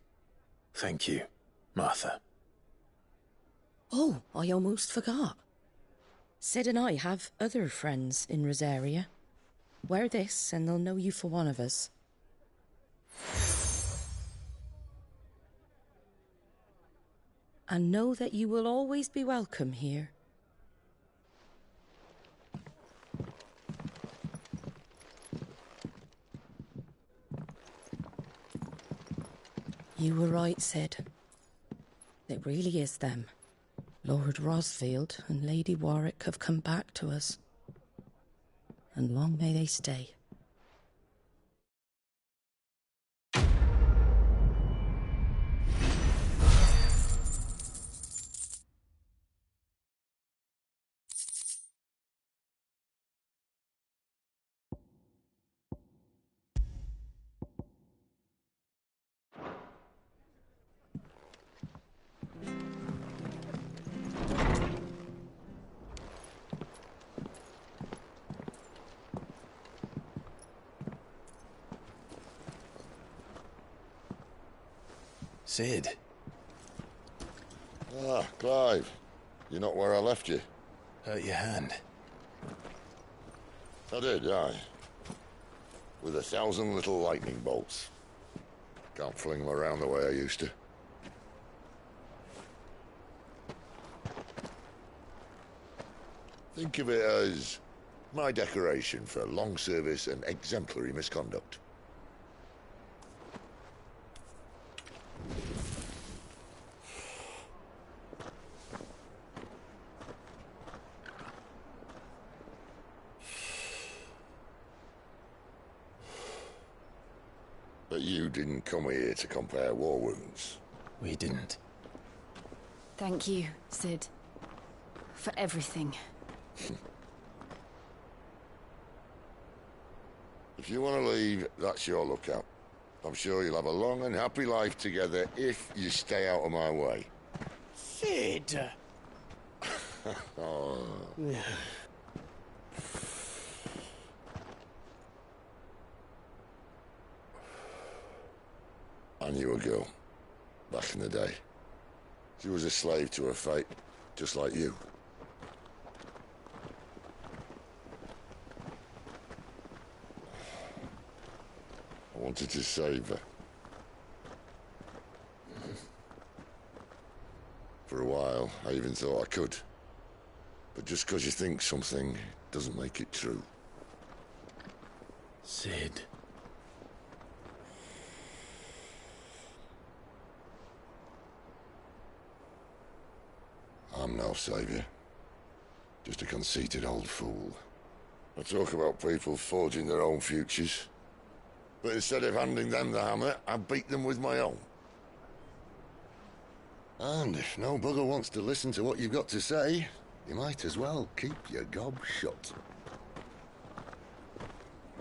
Thank you, Martha. Oh, I almost forgot. Sid and I have other friends in Rosaria. Wear this and they'll know you for one of us. And know that you will always be welcome here. You were right, Sid. really is them. Lord Rosfield and Lady Warwick have come back to us. And long may they stay. Sid. Ah, Clive. You're not where I left you. Hurt your hand. I did, aye. With 1,000 little lightning bolts. Can't fling them around the way I used to. Think of it as my decoration for long service and exemplary misconduct. But you didn't come here to compare war wounds. We didn't. Thank you, Sid. For everything. If you want to leave, that's your lookout. I'm sure you'll have a long and happy life together if you stay out of my way. Sid! Oh. I knew a girl, back in the day. She was a slave to her fate, just like you. I wanted to save her. For a while, I even thought I could. But just because you think something doesn't make it true. Sid. I'm no savior. Just a conceited old fool. I talk about people forging their own futures. But instead of handing them the hammer, I beat them with my own. And if no bugger wants to listen to what you've got to say, you might as well keep your gob shut.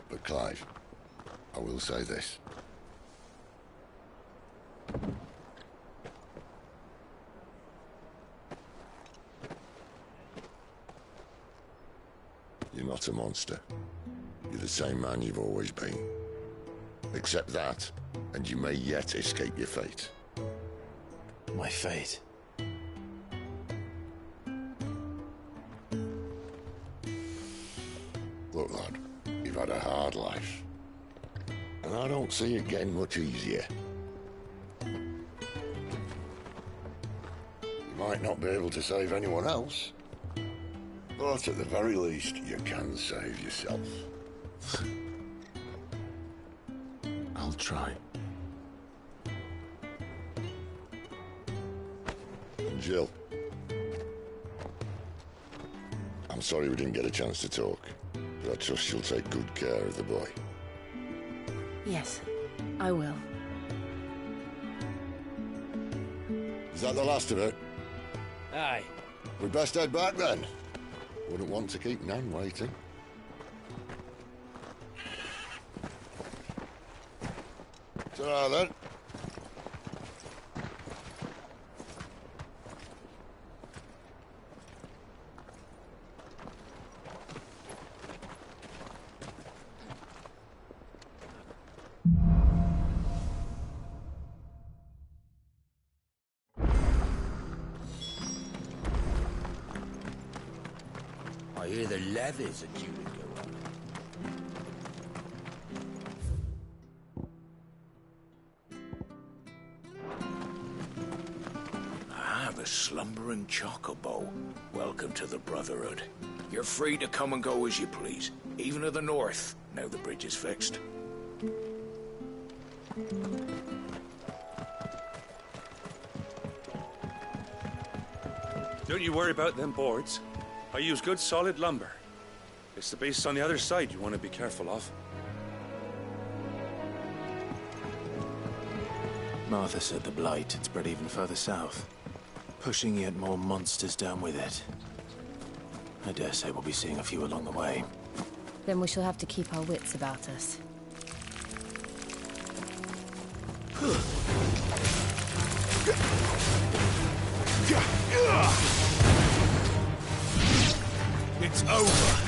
But Clive, I will say this. You're not a monster. You're the same man you've always been. Accept that, and you may yet escape your fate. My fate? Look, lad, you've had a hard life. And I don't see it getting much easier. You might not be able to save anyone else, but at the very least, you can save yourself. I'll try. And Jill, I'm sorry we didn't get a chance to talk, but I trust you'll take good care of the boy. Yes, I will. Is that the last of it? Aye. We'd best head back then. Wouldn't want to keep Nan waiting. Ta-ra then. I hear the levies are due to go up. Ah, the slumbering chocobo. Welcome to the Brotherhood. You're free to come and go as you please, even to the north, now the bridge is fixed. Don't you worry about them boards. I use good solid lumber. It's the beasts on the other side you want to be careful of. Martha said the blight had spread even further south, pushing yet more monsters down with it. I dare say we'll be seeing a few along the way. Then we shall have to keep our wits about us. It's over.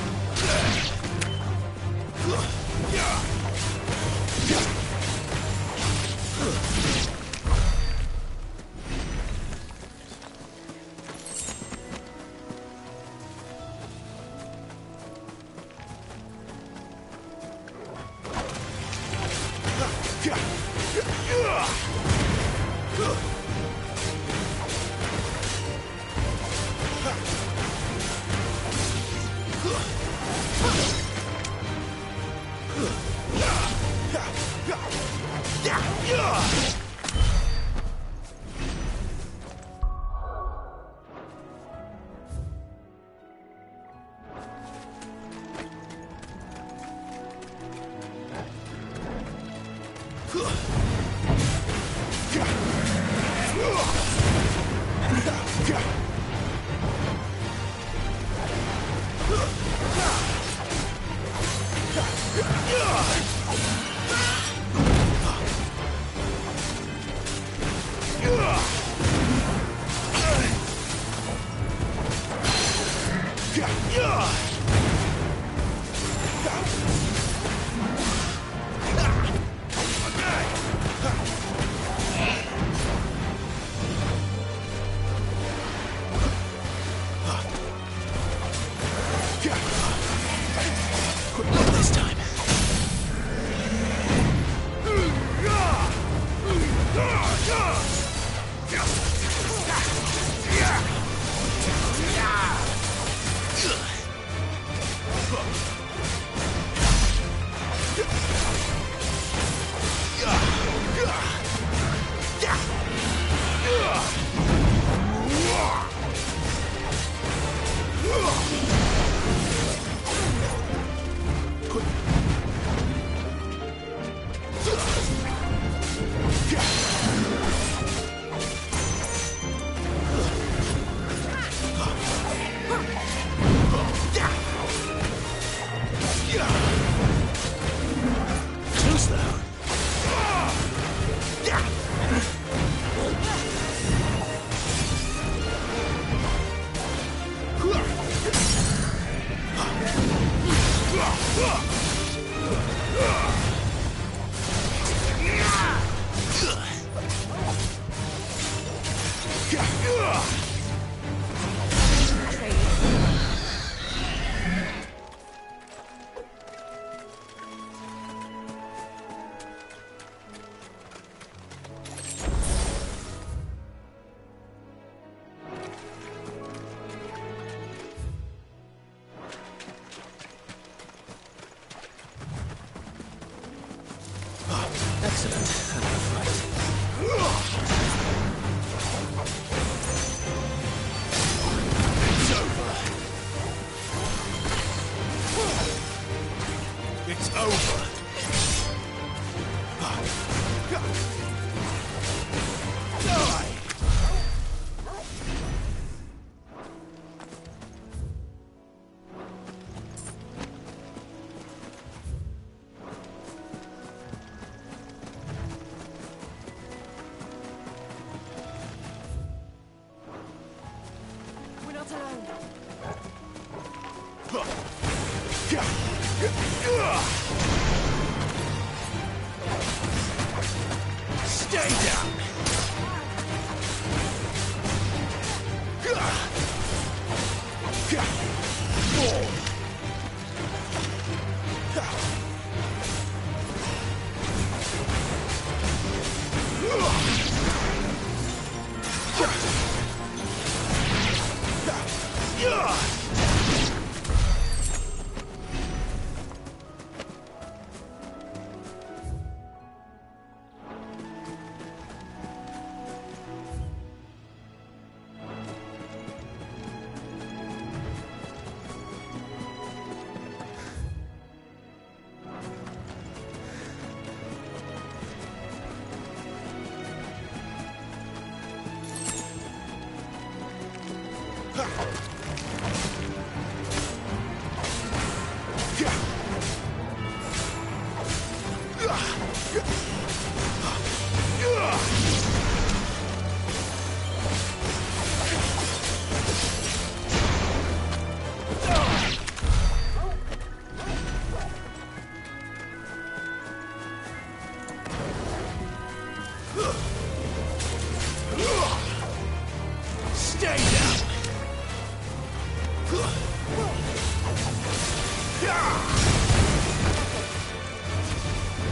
Stay down!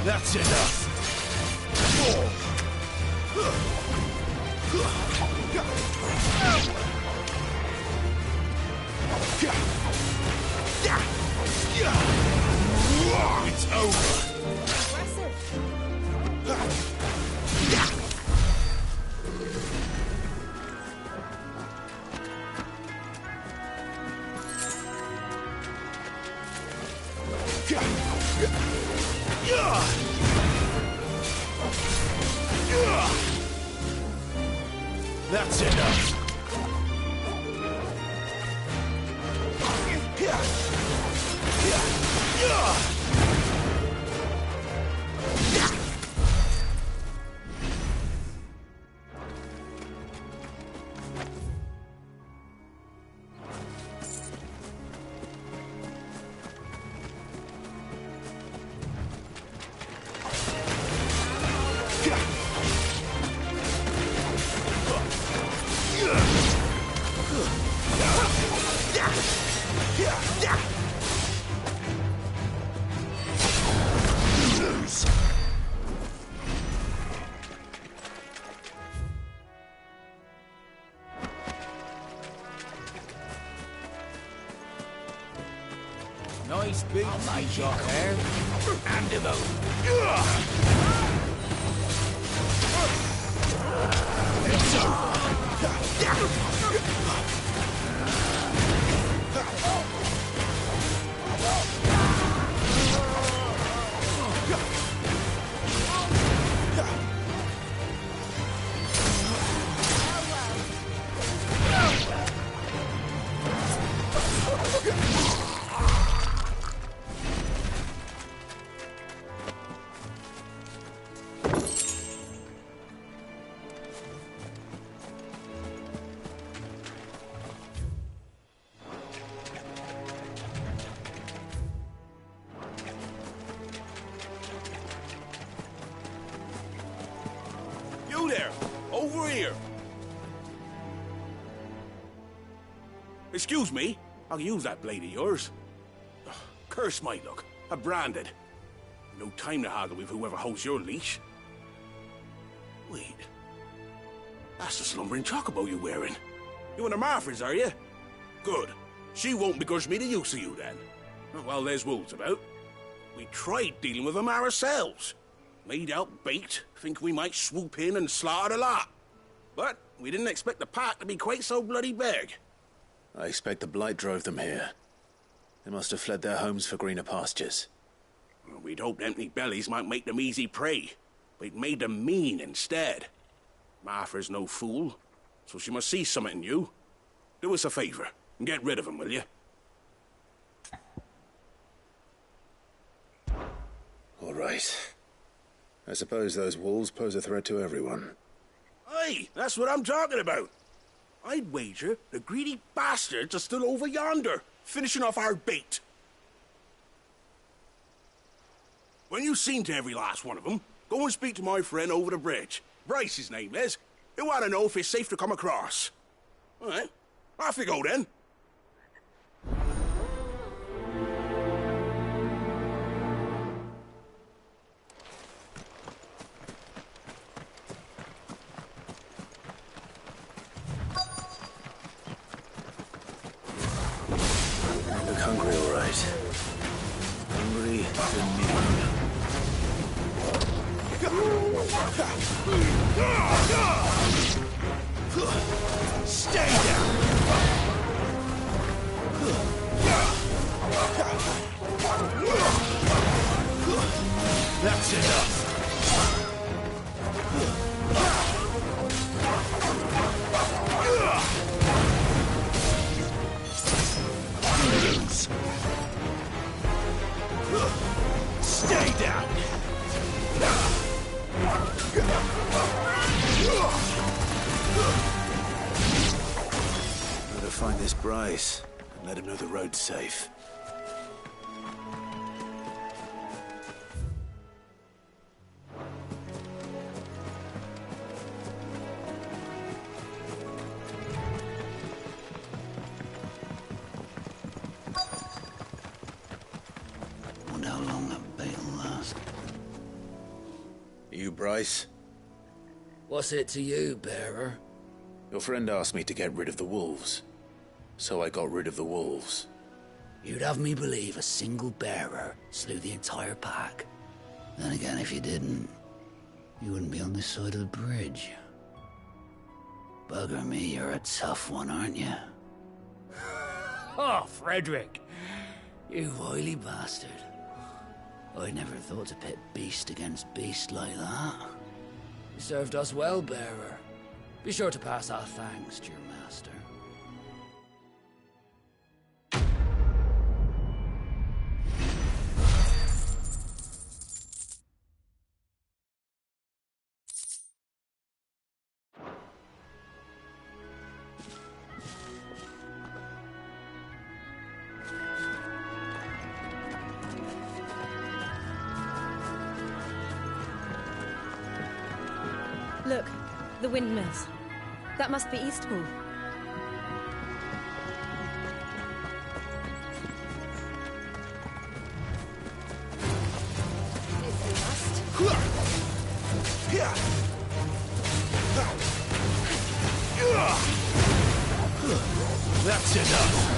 That's enough! It's over! That's enough! Nice big shot there. And him out. It's over. You there! Over here! Excuse me, I'll use that blade of yours. Ugh, curse my luck, I'm branded. No time to haggle with whoever holds your leash. Wait, that's the slumbering chocobo you're wearing. You and the Marfors, are you? Good. She won't begrudge me the use of you then. Well, there's wolves about. We tried dealing with them ourselves. Laid out bait, think we might swoop in and slaughter the lot. But we didn't expect the pack to be quite so bloody big. I expect the blight drove them here. They must have fled their homes for greener pastures. Well, we'd hoped empty bellies might make them easy prey, but it made them mean instead. Martha's no fool, so she must see something in you. Do us a favor and get rid of them, will you? All right. I suppose those wolves pose a threat to everyone. Aye, that's what I'm talking about. I'd wager the greedy bastards are still over yonder, finishing off our bait. When you've seen to every last one of them, go and speak to my friend over the bridge. Bryce, his name is. He'll want to know if it's safe to come across. All right, off you go then. Look hungry, all right. Hungry and mean. Stay down! That's enough! Stay down! Gotta find this Bryce and let him know the road's safe. Wonder how long that bait will last. You, Bryce? What's it to you, bearer? Your friend asked me to get rid of the wolves. So I got rid of the wolves. You'd have me believe a single bearer slew the entire pack. Then again, if you didn't, you wouldn't be on this side of the bridge. Bugger me, you're a tough one, aren't you? Oh, Frederick! You wily bastard. I never thought to pit beast against beast like that. You served us well, bearer. Be sure to pass our thanks to your master. Look, the windmills. That must be Eastpool. That's enough.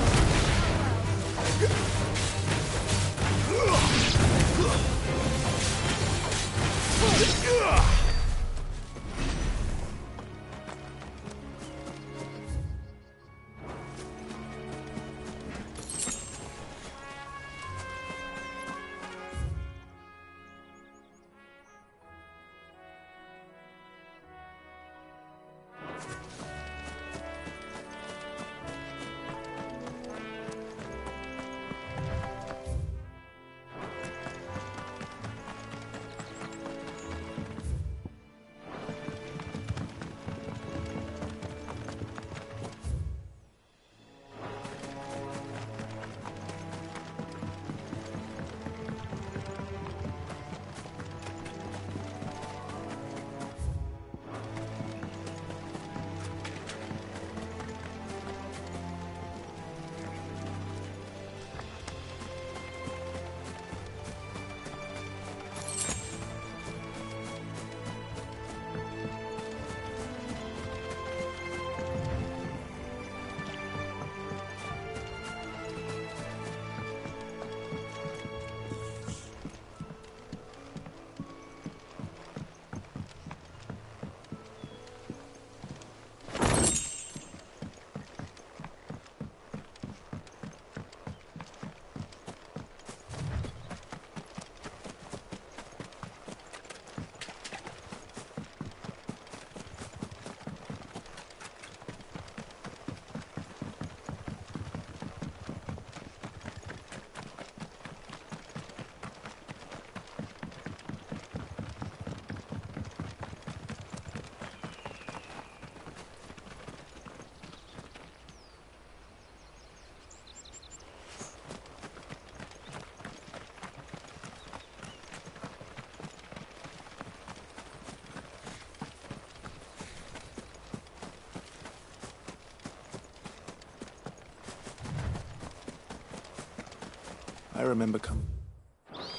I remember coming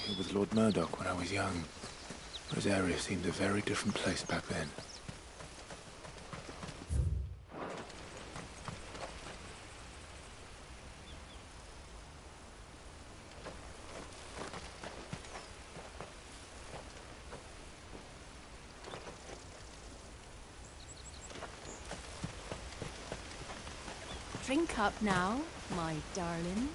here with Lord Murdoch when I was young. Rosaria seemed a very different place back then. Drink up now, my darling.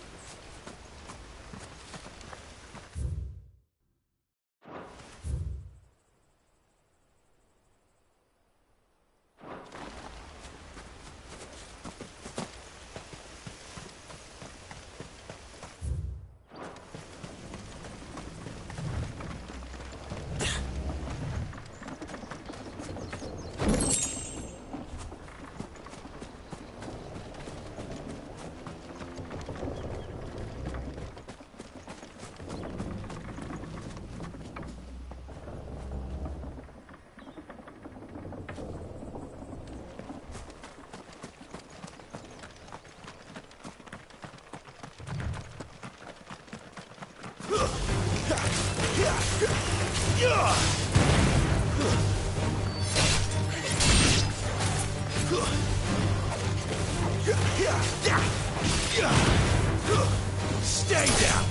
Stay down.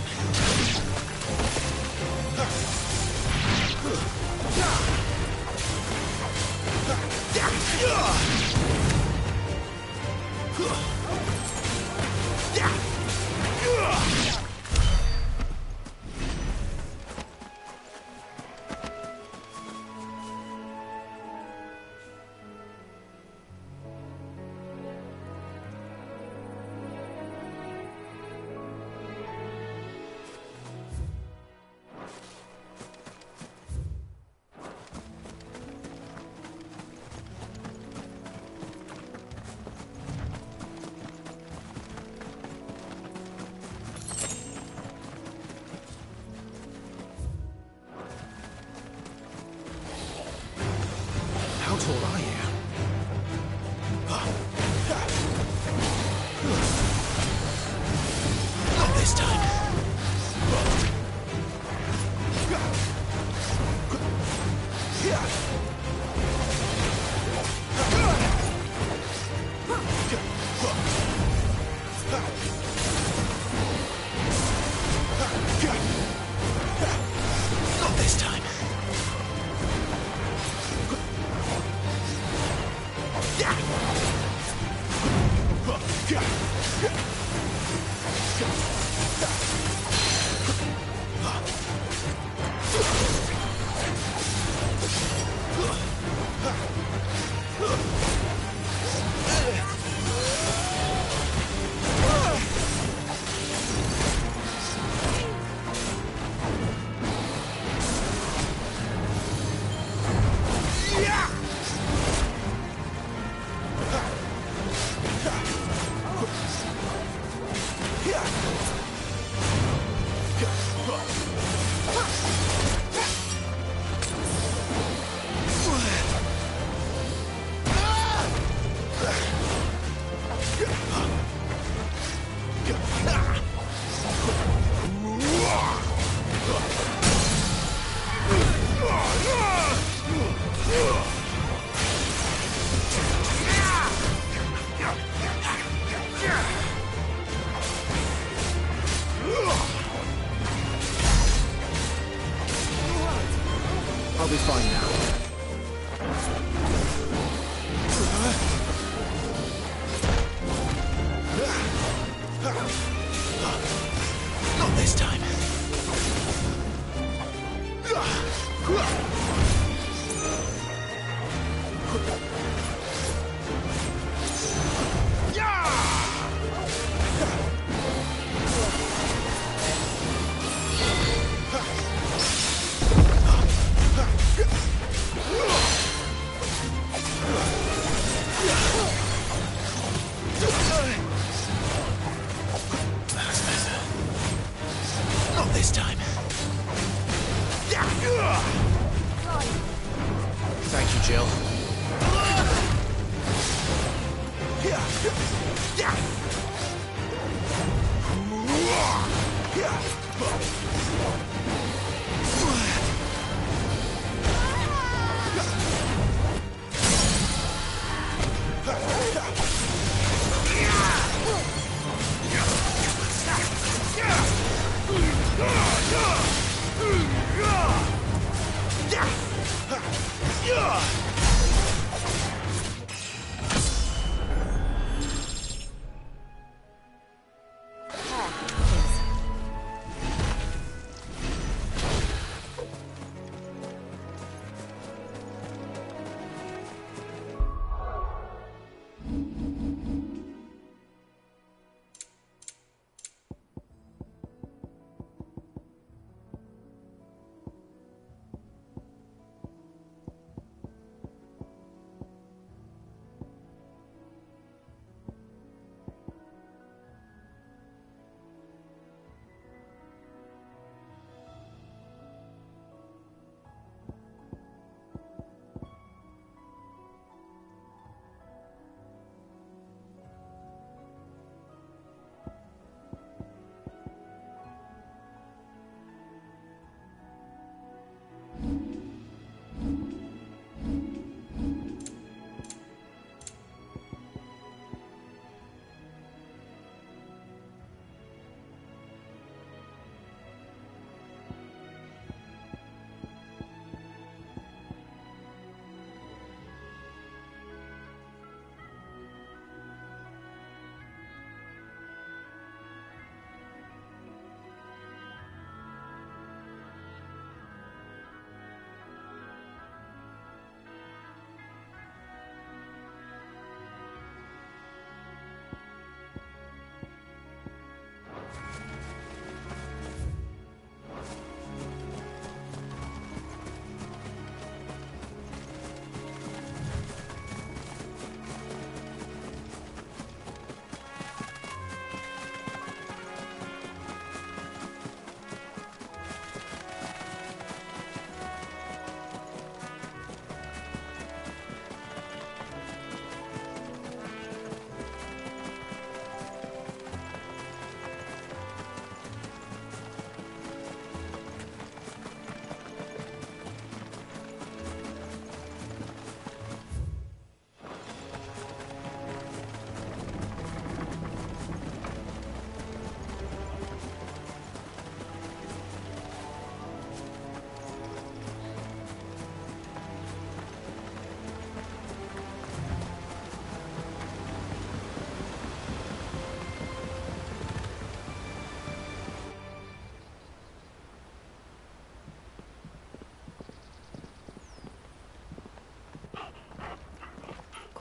How tall are you? Not this time. Not this time. I'll be fine now. Not this time. Not this time. Thank you, Jill.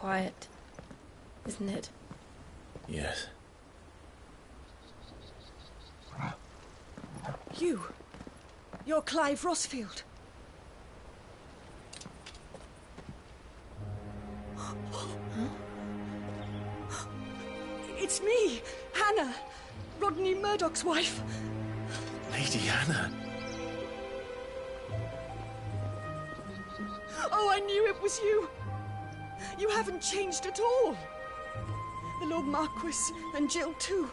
quiet, isn't it? Yes. You're Clive Rossfield. It's me, Hannah, Rodney Murdoch's wife. Lady Hannah. Oh, I knew it was you. You haven't changed at all. The Lord Marquis and Jill too.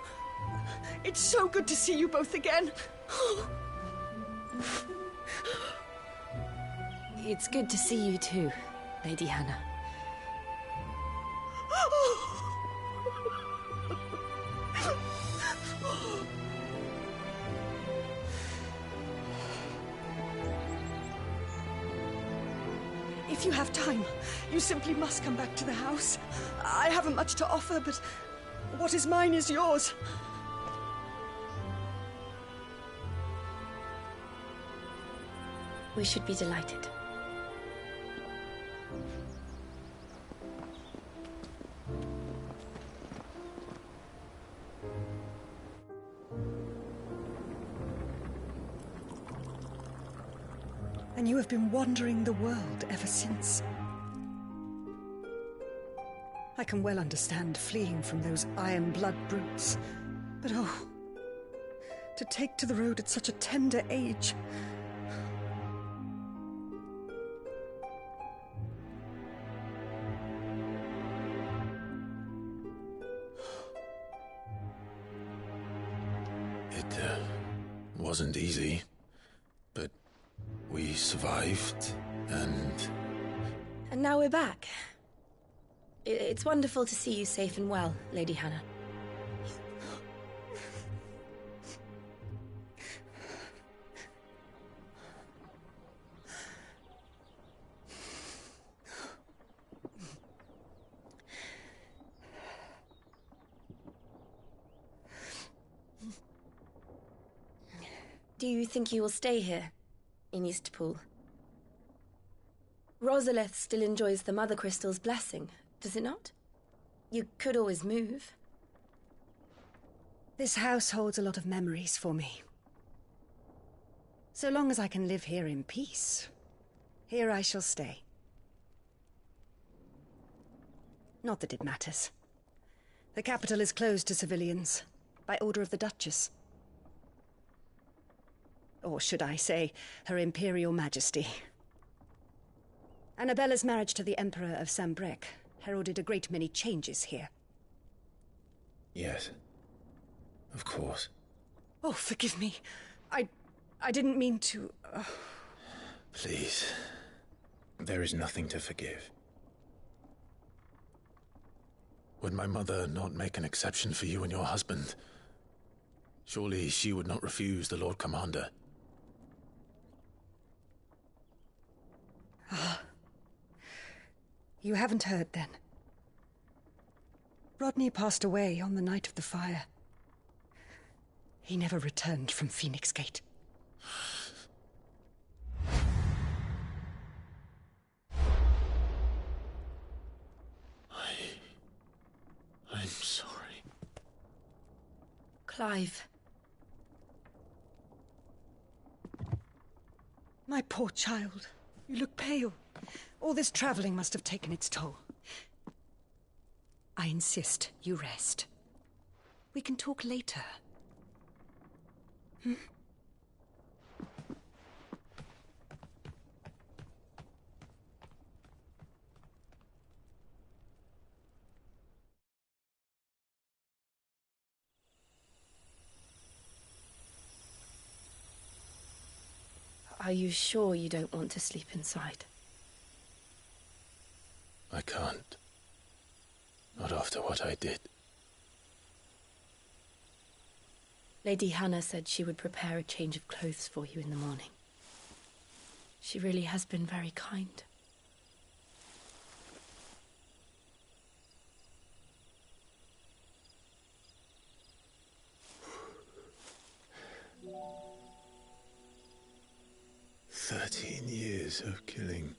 It's so good to see you both again. It's good to see you too, Lady Hannah. If you have time, you simply must come back to the house. I haven't much to offer, but what is mine is yours. We should be delighted. And you have been wandering the world ever since. I can well understand fleeing from those iron blood brutes. But oh, to take to the road at such a tender age. It wasn't easy, but we survived, and now we're back. It's wonderful to see you safe and well, Lady Hannah. Do you think you will stay here, in Eastpool? Rosalith still enjoys the Mother Crystal's blessing, does it not? You could always move. This house holds a lot of memories for me. So long as I can live here in peace, here I shall stay. Not that it matters. The capital is closed to civilians, by order of the Duchess. Or should I say, Her Imperial Majesty. Annabella's marriage to the Emperor of Sambrec heralded a great many changes here. yes, of course. Oh, forgive me. I didn't mean to... Please, there is nothing to forgive. Would my mother not make an exception for you and your husband? Surely she would not refuse the Lord Commander. You haven't heard, then. Rodney passed away on the night of the fire. He never returned from Phoenix Gate. I'm sorry. Clive. My poor child. You look pale. All this traveling must have taken its toll. I insist you rest. We can talk later. Hmm? Are you sure you don't want to sleep inside? I can't. Not after what I did. Lady Hannah said she would prepare a change of clothes for you in the morning. She really has been very kind. "13 years of killing.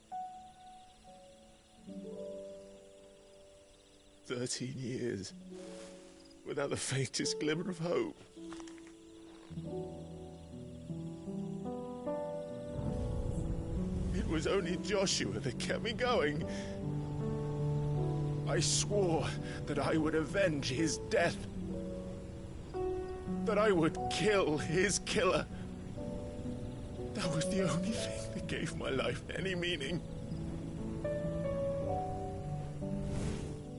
13 years, without the faintest glimmer of hope. It was only Joshua that kept me going. I swore that I would avenge his death. That I would kill his killer. That was the only thing that gave my life any meaning.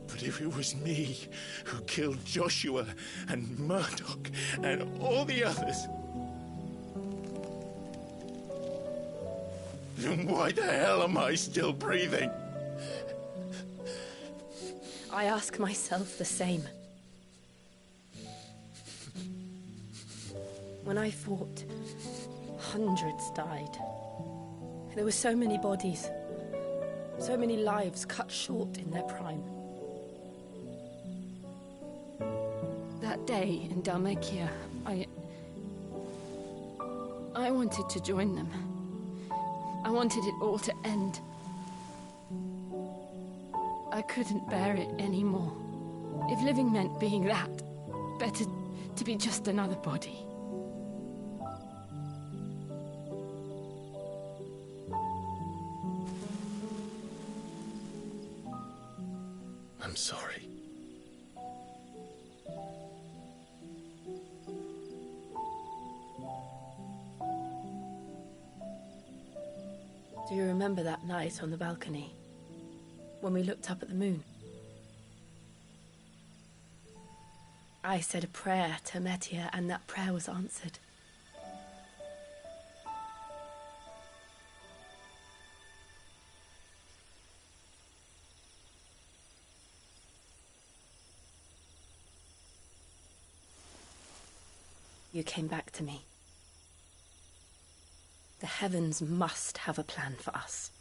But if it was me who killed Joshua and Murdoch and all the others, then why the hell am I still breathing? I ask myself the same. When I fought, hundreds died. There were so many bodies, so many lives cut short in their prime. That day in Dalmekia, I wanted to join them. I wanted it all to end. I couldn't bear it anymore. If living meant being that, better to be just another body. I'm sorry. Do you remember that night on the balcony, when we looked up at the moon? I said a prayer to Metia, and that prayer was answered. You came back to me. The heavens must have a plan for us.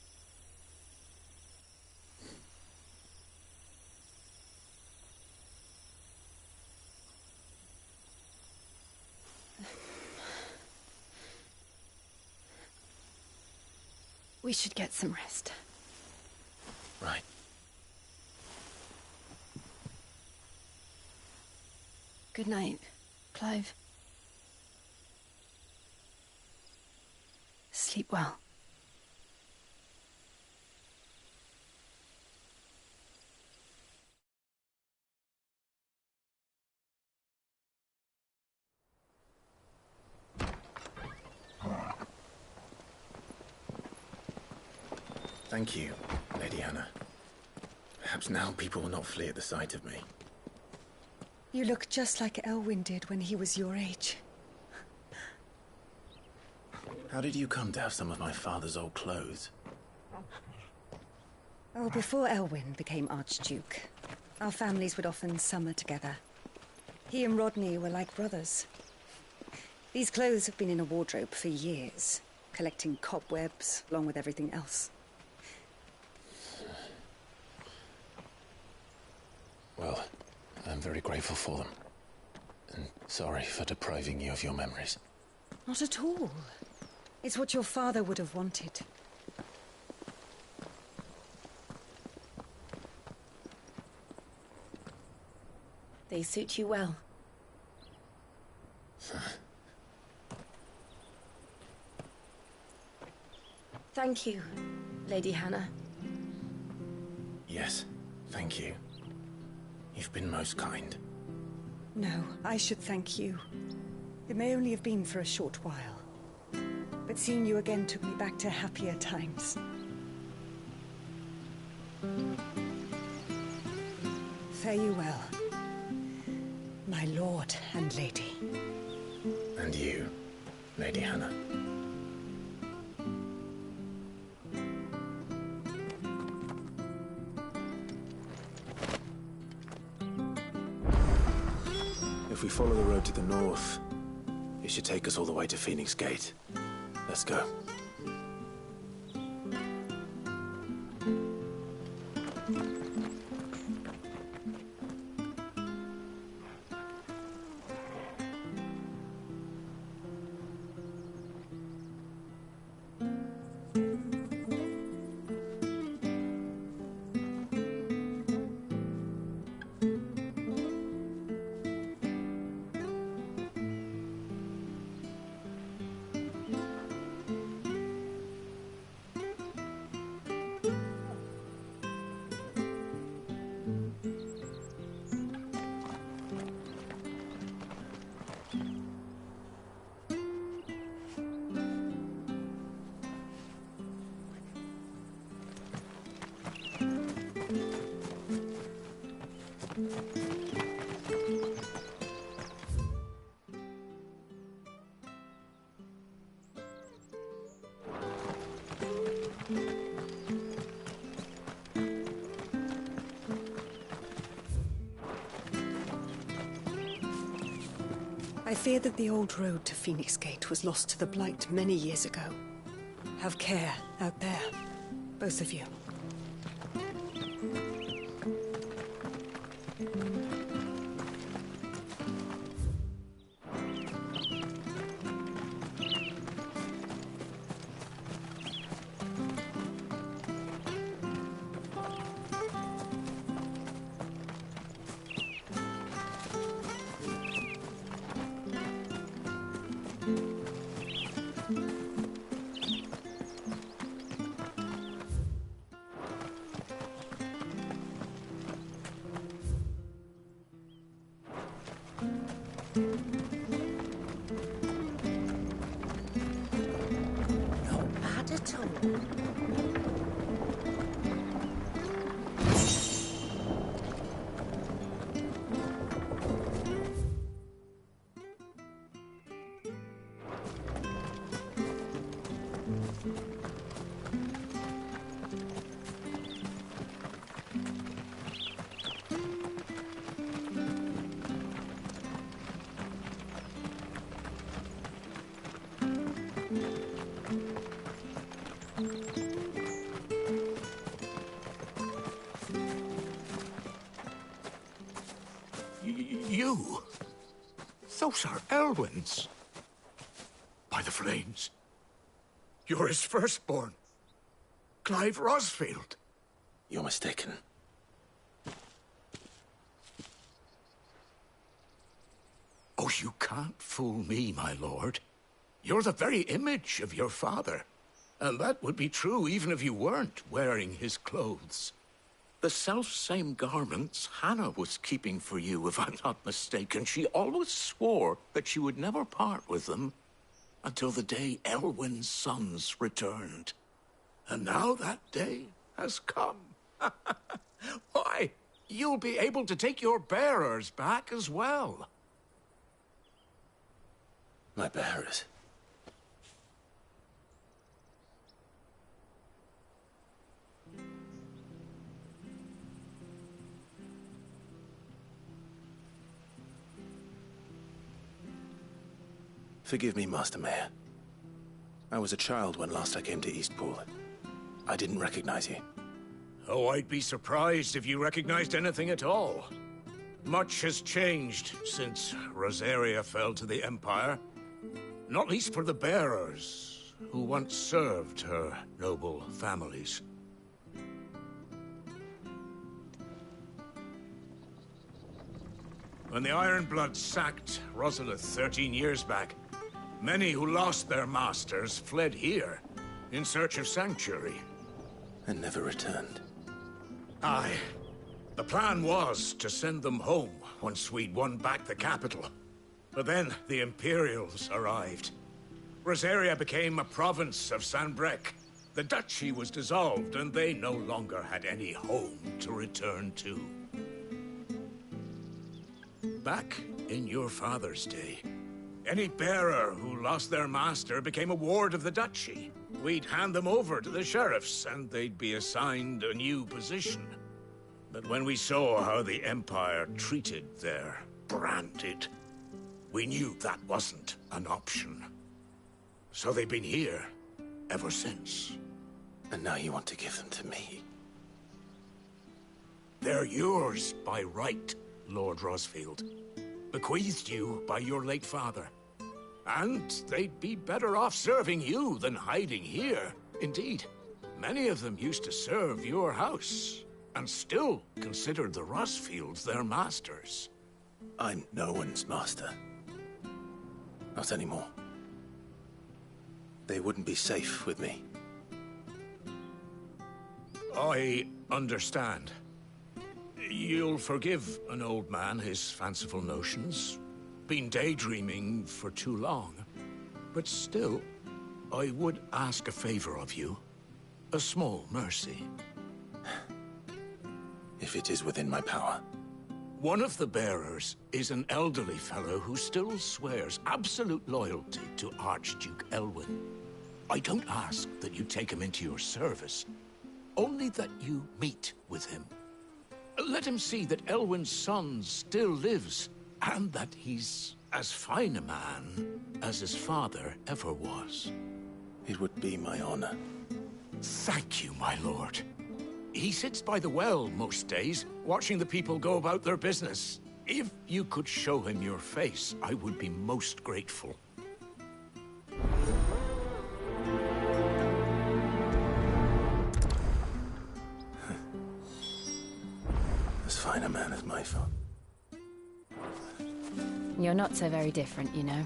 We should get some rest. Right. Good night, Clive. Sleep well. Thank you, Lady Hannah. Perhaps now people will not flee at the sight of me. You look just like Elwyn did when he was your age. How did you come to have some of my father's old clothes? Oh, before Elwyn became Archduke, our families would often summer together. He and Rodney were like brothers. These clothes have been in a wardrobe for years, collecting cobwebs along with everything else. Well, I'm very grateful for them. And sorry for depriving you of your memories. Not at all. It's what your father would have wanted. They suit you well. Thank you, Lady Hannah. Yes, thank you. You've been most kind. No, I should thank you. It may only have been for a short while, but seeing you again took me back to happier times. Fare you well, my lord and lady. And you, Lady Hannah. If we follow the road to the north, it should take us all the way to Phoenix Gate. Let's go. I fear that the old road to Phoenix Gate was lost to the Blight many years ago. Have care out there, both of you. You? Those are Elwyn's. By the flames. You're his firstborn. Clive Rosfield. You're mistaken. Oh, you can't fool me, my lord. You're the very image of your father. And that would be true even if you weren't wearing his clothes. The self-same garments Hannah was keeping for you, if I'm not mistaken. She always swore that she would never part with them until the day Elwyn's sons returned. And now that day has come. Why, you'll be able to take your bearers back as well. My bearers? Forgive me, Master Mayor. I was a child when last I came to Eastpool. I didn't recognize you. Oh, I'd be surprised if you recognized anything at all. Much has changed since Rosaria fell to the Empire. Not least for the bearers, who once served her noble families. When the Ironbloods sacked Rosalith 13 years back, many who lost their masters fled here in search of sanctuary. And never returned. Aye. The plan was to send them home once we'd won back the capital. But then the Imperials arrived. Rosaria became a province of Sanbreque. The duchy was dissolved, and they no longer had any home to return to. Back in your father's day, any bearer who lost their master became a ward of the duchy. We'd hand them over to the sheriffs, and they'd be assigned a new position. But when we saw how the Empire treated their branded, we knew that wasn't an option. So they've been here ever since. And now you want to give them to me? They're yours by right, Lord Rosfield. Bequeathed you by your late father. And they'd be better off serving you than hiding here. Indeed, many of them used to serve your house, and still considered the Rosfields their masters. I'm no one's master. Not anymore. They wouldn't be safe with me. I understand. You'll forgive an old man his fanciful notions. Been daydreaming for too long. But still, I would ask a favor of you. A small mercy. If it is within my power. One of the bearers is an elderly fellow who still swears absolute loyalty to Archduke Elwyn. I don't ask that you take him into your service, only that you meet with him. Let him see that Elwyn's son still lives, and that he's as fine a man as his father ever was. It would be my honor. Thank you, my lord. He sits by the well most days, watching the people go about their business. If you could show him your face, I would be most grateful. As fine a man as my father. You're not so very different, you know.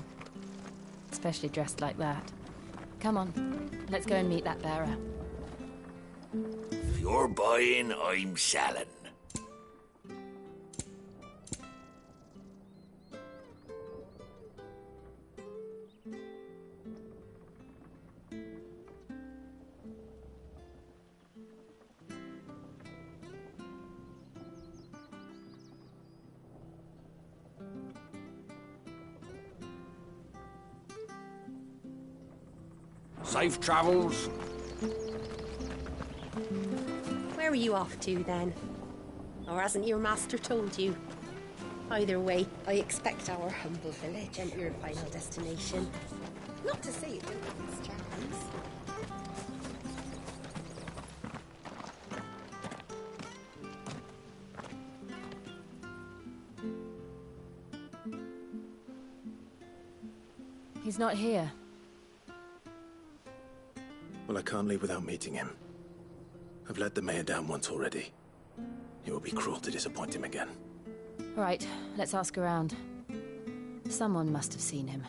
Especially dressed like that. Come on, let's go and meet that bearer. If you're buying, I'm selling. Safe travels. Where are you off to, then? Or hasn't your master told you? Either way, I expect our humble village and your final destination. Not to say it don't have its charms. He's not here. Well, I can't leave without meeting him. I've let the mayor down once already. It would be cruel to disappoint him again. Right, let's ask around. Someone must have seen him.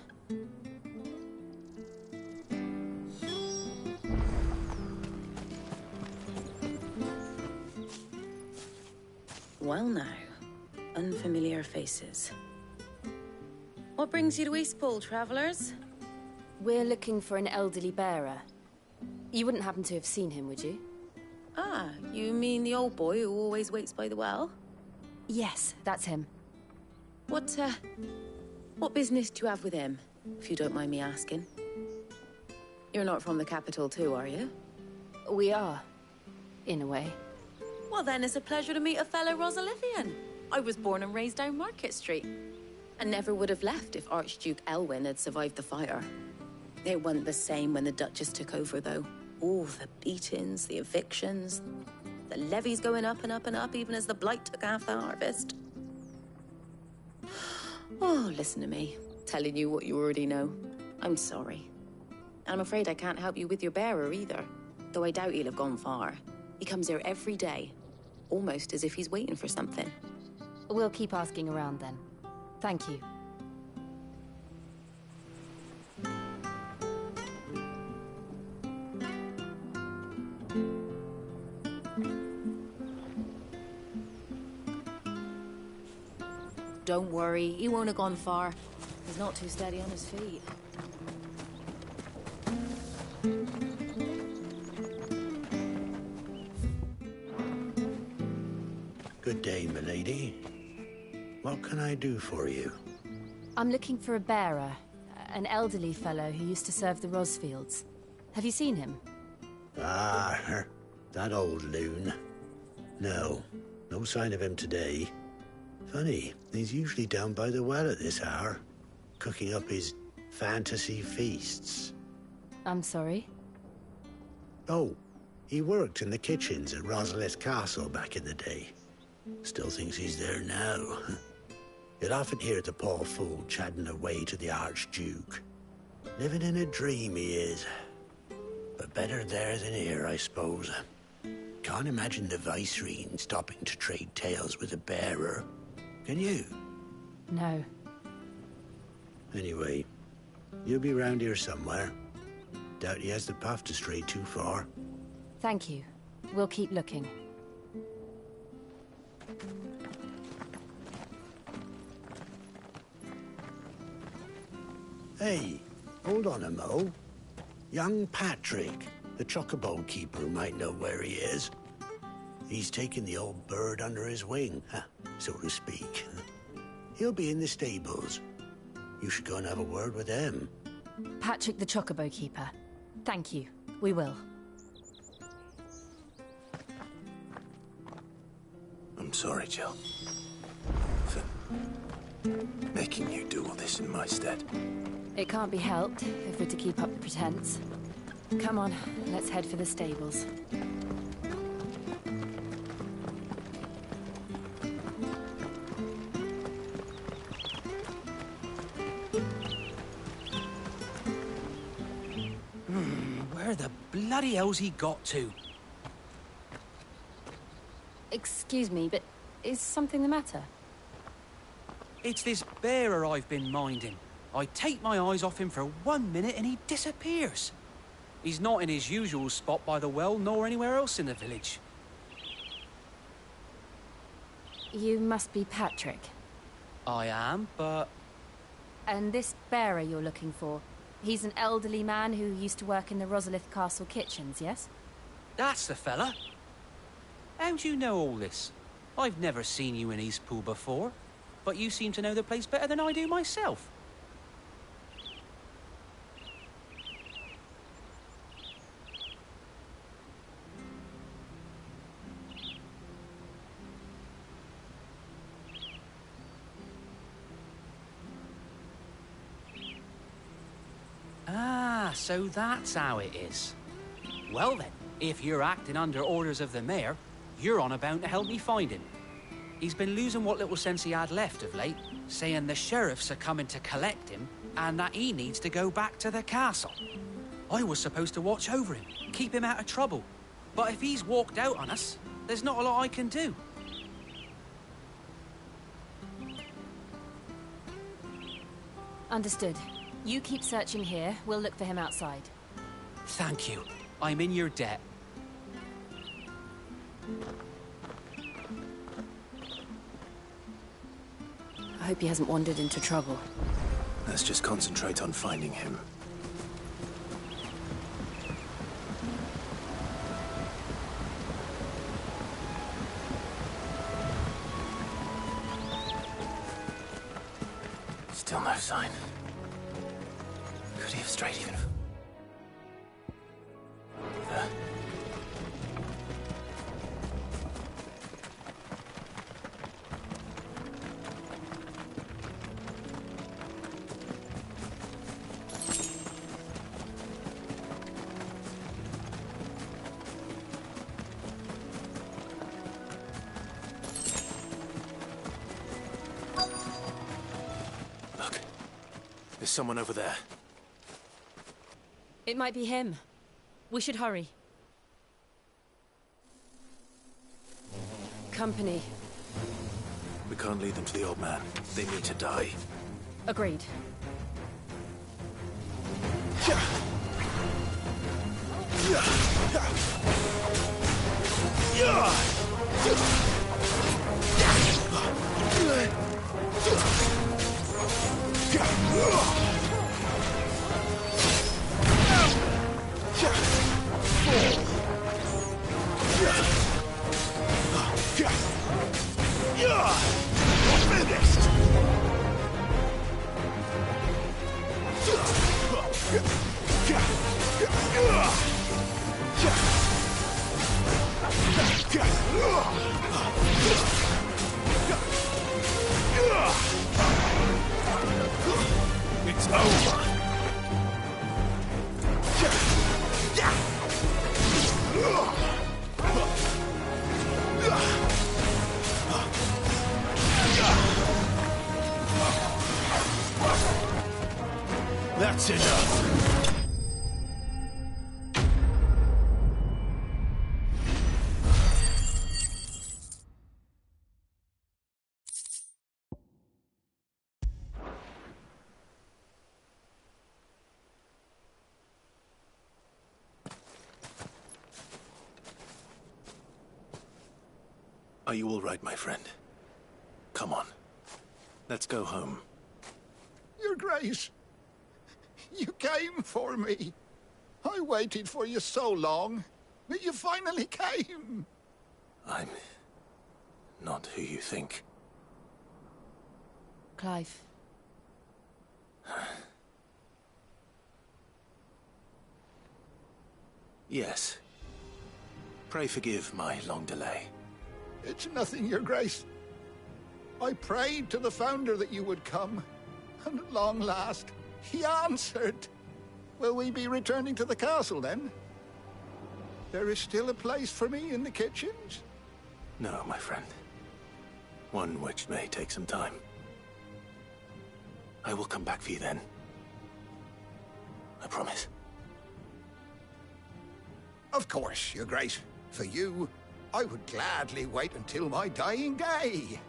Well now, unfamiliar faces. What brings you to Eastpool, travellers? We're looking for an elderly bearer. You wouldn't happen to have seen him, would you? Ah, you mean the old boy who always waits by the well? Yes, that's him. What business do you have with him, if you don't mind me asking? You're not from the capital too, are you? We are, in a way. Well then, it's a pleasure to meet a fellow Rosalivian. I was born and raised down Market Street, and never would have left if Archduke Elwyn had survived the fire. It wasn't the same when the Duchess took over, though. All the beatings, the evictions, the levies going up and up and up, even as the blight took half the harvest. Oh, listen to me, telling you what you already know. I'm sorry. And I'm afraid I can't help you with your bearer either, though I doubt he'll have gone far. He comes here every day, almost as if he's waiting for something. We'll keep asking around then. Thank you. Don't worry, he won't have gone far. He's not too steady on his feet. Good day, milady. What can I do for you? I'm looking for a bearer, an elderly fellow who used to serve the Rosfields. Have you seen him? Ah, that old loon. No sign of him today. Funny, he's usually down by the well at this hour, cooking up his fantasy feasts. I'm sorry? Oh, he worked in the kitchens at Rosalith Castle back in the day. Still thinks he's there now. You'll often hear the poor fool chatting away to the Archduke. Living in a dream he is. But better there than here, I suppose. Can't imagine the Viceroy stopping to trade tales with a bearer. Can you? No. Anyway, you'll be round here somewhere. Doubt he has the path to stray too far. Thank you. We'll keep looking. Hey, hold on a mo. Young Patrick, the chocobo keeper, might know where he is. He's taken the old bird under his wing, so to speak. He'll be in the stables. You should go and have a word with him. Patrick the Chocobo Keeper. Thank you. We will. I'm sorry, Jill. For making you do all this in my stead. It can't be helped if we're to keep up the pretense. Come on, let's head for the stables. Where the bloody hell's he got to? Excuse me, but is something the matter? It's this bearer I've been minding. I take my eyes off him for 1 minute and he disappears. He's not in his usual spot by the well, nor anywhere else in the village. You must be Patrick. I am, but... And this bearer you're looking for, he's an elderly man who used to work in the Rosalith Castle kitchens, yes? That's the fella. How do you know all this? I've never seen you in Eastpool before, but you seem to know the place better than I do myself. Ah, so that's how it is. Well then, if you're acting under orders of the mayor, you're on about to help me find him. He's been losing what little sense he had left of late, saying the sheriffs are coming to collect him and that he needs to go back to the castle. I was supposed to watch over him, keep him out of trouble. But if he's walked out on us, there's not a lot I can do. Understood. You keep searching here, we'll look for him outside. Thank you. I'm in your debt. I hope he hasn't wandered into trouble. Let's just concentrate on finding him. Still no sign. Could he have strayed even... There. Look. There's someone over there. It might be him. We should hurry. Company. We can't lead them to the old man. They need to die. Agreed. It's over. That's enough. Are you all right, my friend? Come on. Let's go home. Your Grace, you came for me. I waited for you so long, but you finally came. I'm not who you think. Clive. Yes. Pray forgive my long delay. It's nothing, Your Grace. I prayed to the Founder that you would come, and at long last, he answered. Will we be returning to the castle, then? There is still a place for me in the kitchens? No, my friend. One which may take some time. I will come back for you then. I promise. Of course, Your Grace. For you, I would gladly wait until my dying day.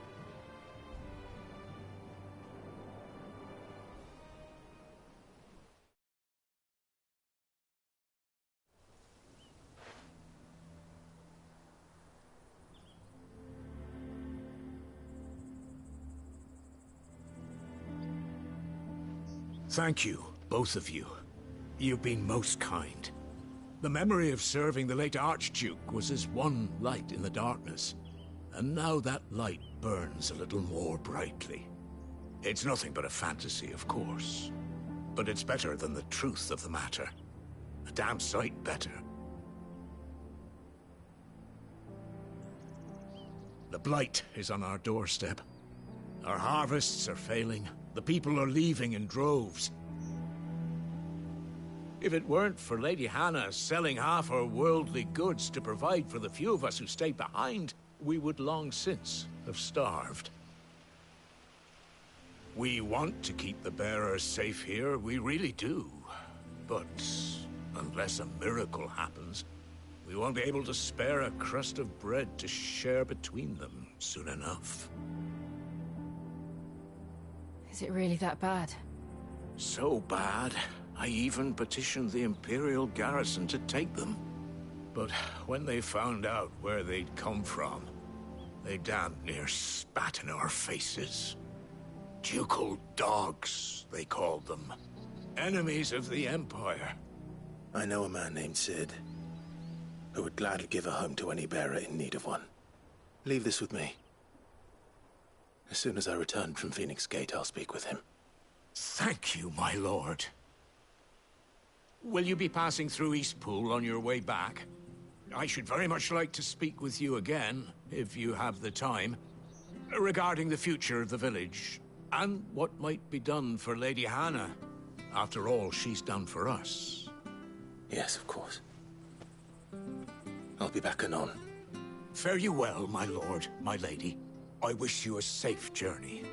Thank you, both of you. You've been most kind. The memory of serving the late Archduke was as one light in the darkness, and now that light burns a little more brightly. It's nothing but a fantasy, of course, but it's better than the truth of the matter. A damn sight better. The blight is on our doorstep. Our harvests are failing. The people are leaving in droves. If it weren't for Lady Hannah selling half her worldly goods to provide for the few of us who stayed behind, we would long since have starved. We want to keep the bearers safe here, we really do. But unless a miracle happens, we won't be able to spare a crust of bread to share between them soon enough. Is it really that bad? So bad, I even petitioned the Imperial garrison to take them. But when they found out where they'd come from, they damn near spat in our faces. Ducal dogs, they called them. Enemies of the Empire. I know a man named Sid, who would gladly give a home to any bearer in need of one. Leave this with me. As soon as I return from Phoenix Gate, I'll speak with him. Thank you, my lord. Will you be passing through Eastpool on your way back? I should very much like to speak with you again, if you have the time, regarding the future of the village, and what might be done for Lady Hannah, after all she's done for us. Yes, of course. I'll be back anon. Fare you well, my lord, my lady. I wish you a safe journey.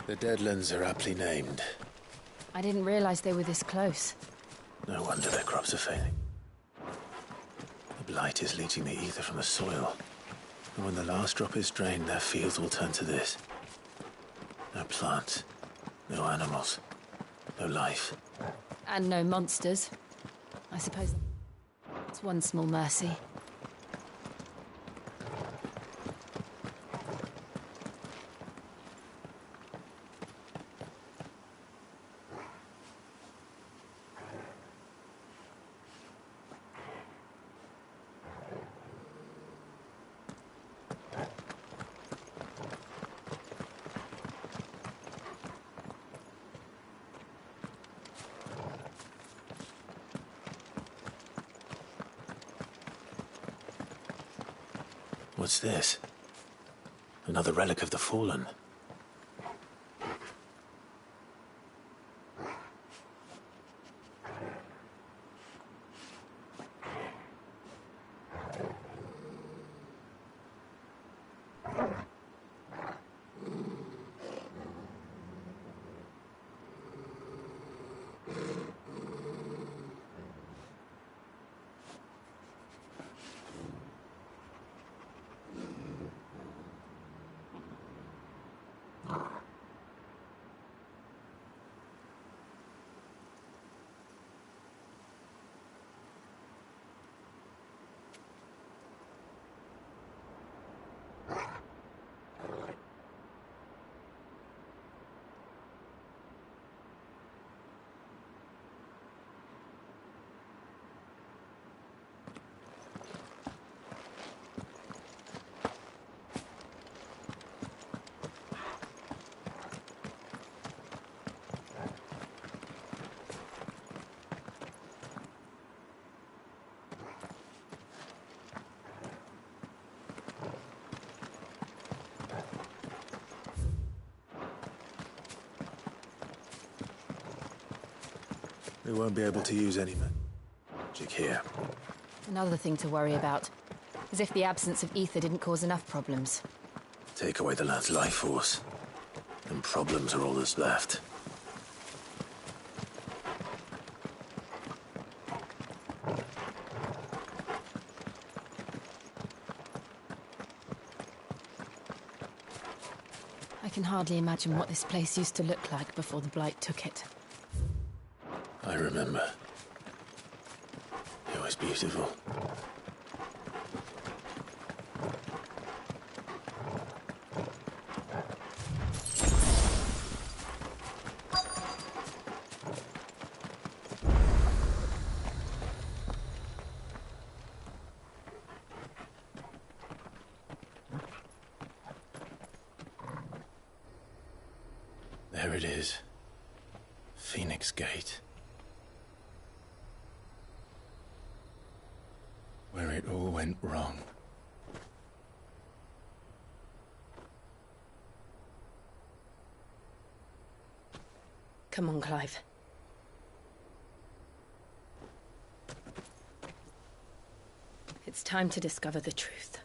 The Deadlands are aptly named. I didn't realize they were this close. No wonder their crops are failing. The blight is leaching the ether from the soil. And when the last drop is drained, their fields will turn to this. No plants, no animals, no life. And no monsters. I suppose it's one small mercy. What's this? Another relic of the Fallen. We won't be able to use any magic here. Another thing to worry about, as if the absence of ether didn't cause enough problems. Take away the lad's life force, and problems are all that's left. I can hardly imagine what this place used to look like before the Blight took it. I remember. It was beautiful. There it is. Phoenix Gate. Where it all went wrong. Come on, Clive. It's time to discover the truth.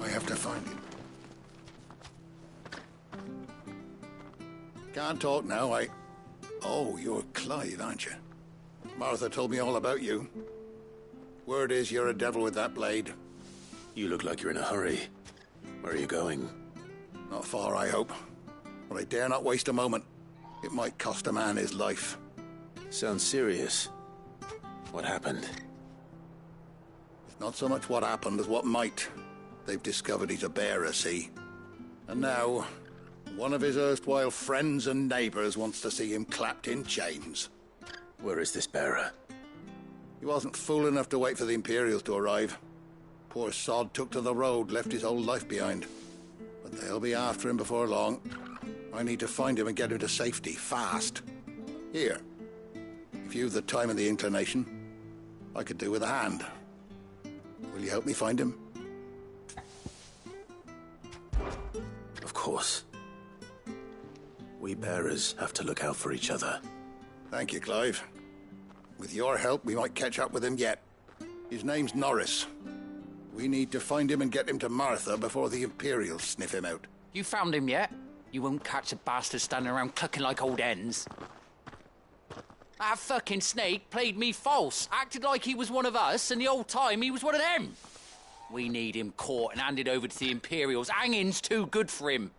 I have to find him. Can't talk now, Oh, you're Clive, aren't you? Martha told me all about you. Word is you're a devil with that blade. You look like you're in a hurry. Where are you going? Not far, I hope. But I dare not waste a moment. It might cost a man his life. Sounds serious. What happened? It's not so much what happened as what might. They've discovered he's a bearer, see? And now, one of his erstwhile friends and neighbors wants to see him clapped in chains. Where is this bearer? He wasn't fool enough to wait for the Imperials to arrive. Poor sod took to the road, left his whole life behind. But they'll be after him before long. I need to find him and get him to safety, fast. Here, if you've the time and the inclination, I could do with a hand. Will you help me find him? Of course. We bearers have to look out for each other. Thank you, Clive. With your help, we might catch up with him yet. His name's Norris. We need to find him and get him to Martha before the Imperials sniff him out. You found him yet? You won't catch a bastard standing around clucking like old hens. That fucking snake played me false, acted like he was one of us, and the whole time he was one of them. We need him caught and handed over to the Imperials. Hanging's too good for him.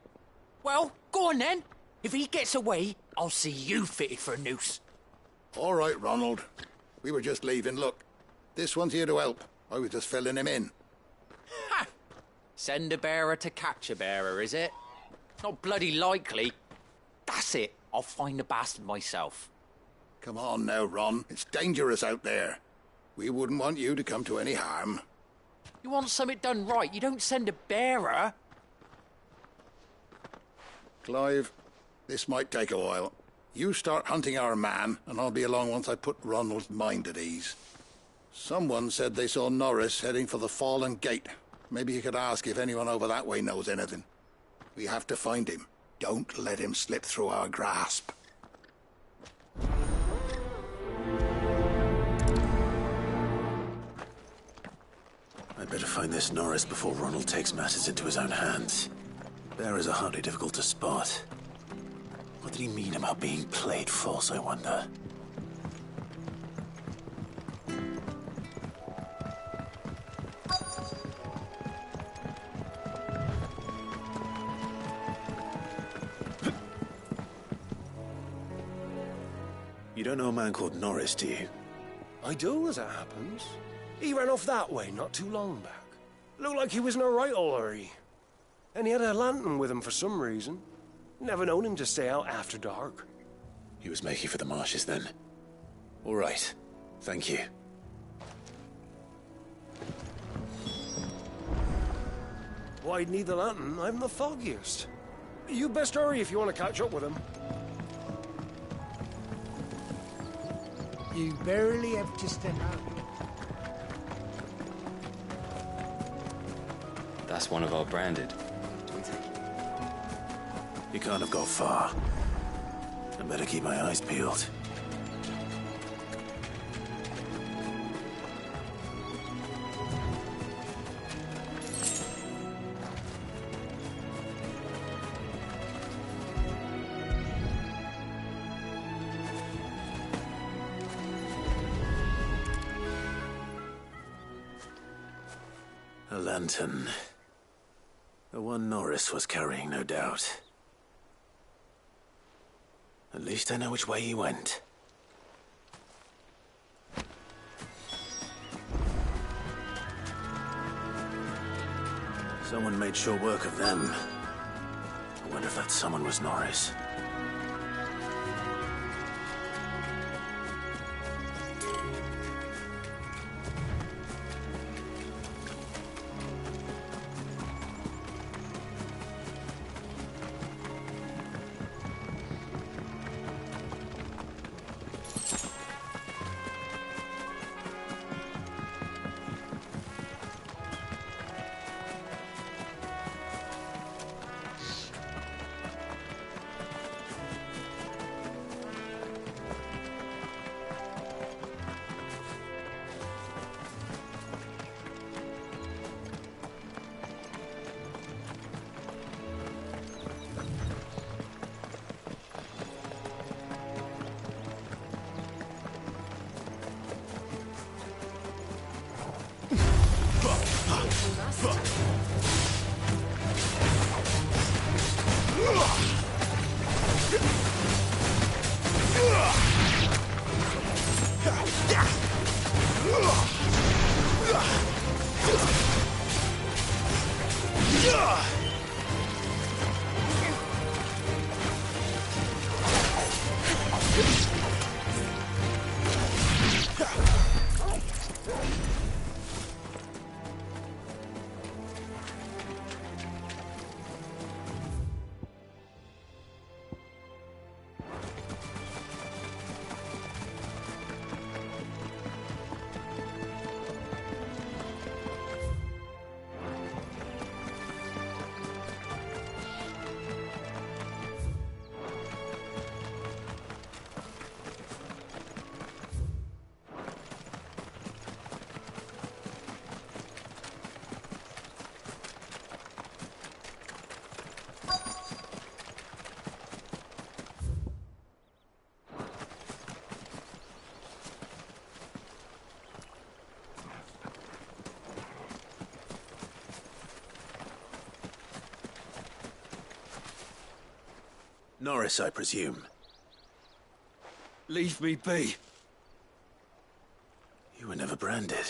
Well, go on then. If he gets away, I'll see you fitted for a noose. All right, Ronald. We were just leaving. Look, this one's here to help. I was just filling him in. Ha! Send a bearer to catch a bearer, is it? Not bloody likely. That's it. I'll find the bastard myself. Come on now, Ron. It's dangerous out there. We wouldn't want you to come to any harm. You want something done right, you don't send a bearer. Clive, this might take a while. You start hunting our man, and I'll be along once I put Ronald's mind at ease. Someone said they saw Norris heading for the Fallen Gate. Maybe you could ask if anyone over that way knows anything. We have to find him. Don't let him slip through our grasp. I'd better find this Norris before Ronald takes matters into his own hands. Bearers are hardly difficult to spot. What did he mean about being played false, I wonder? You don't know a man called Norris, do you? I do, as it happens. He ran off that way not too long back. Looked like he was in a right hurry. And he had a lantern with him for some reason. Never known him to stay out after dark. He was making for the marshes then. All right. Thank you. Why'd need the lantern? I haven't the foggiest. You best hurry if you want to catch up with him. You barely have to step out. That's one of our branded. You can't have got far. I better keep my eyes peeled. A lantern. The one Norris was carrying, no doubt. At least I know which way he went. Someone made sure work of them. I wonder if that someone was Norris. Norris, I presume. Leave me be. You were never branded.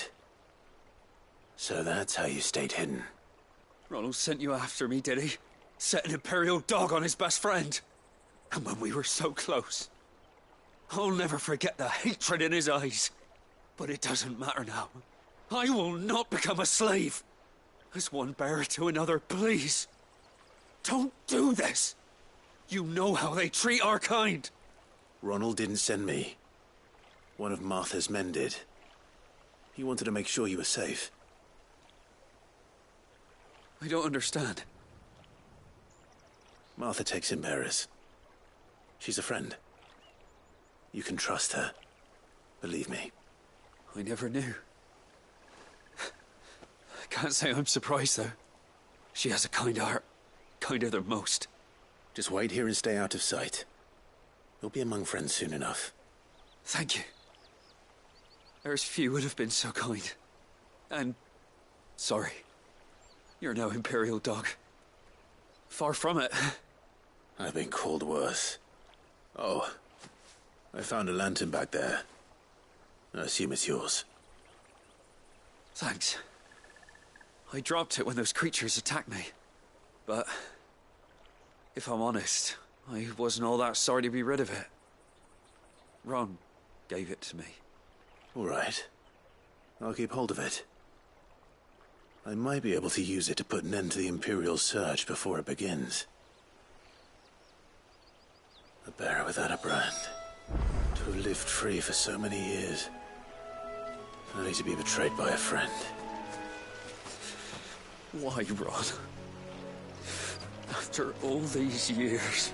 So that's how you stayed hidden. Ronald sent you after me, did he? Set an Imperial dog on his best friend. And when we were so close. I'll never forget the hatred in his eyes. But it doesn't matter now. I will not become a slave. As one bearer to another, please. Don't do this. You know how they treat our kind. Ronald didn't send me. One of Martha's men did. He wanted to make sure you were safe. I don't understand. Martha takes in bearers. She's a friend. You can trust her. Believe me. I never knew. I can't say I'm surprised, though. She has a kind heart. Kinder than most. Just wait here and stay out of sight. You'll be among friends soon enough. Thank you. There's few would have been so kind. And sorry. You're no Imperial dog. Far from it. I've been called worse. Oh, I found a lantern back there. I assume it's yours. Thanks. I dropped it when those creatures attacked me. But if I'm honest, I wasn't all that sorry to be rid of it. Ron gave it to me. All right. I'll keep hold of it. I might be able to use it to put an end to the Imperial search before it begins. A bear without a brand. To have lived free for so many years. Only to be betrayed by a friend. Why, Ron? After all these years...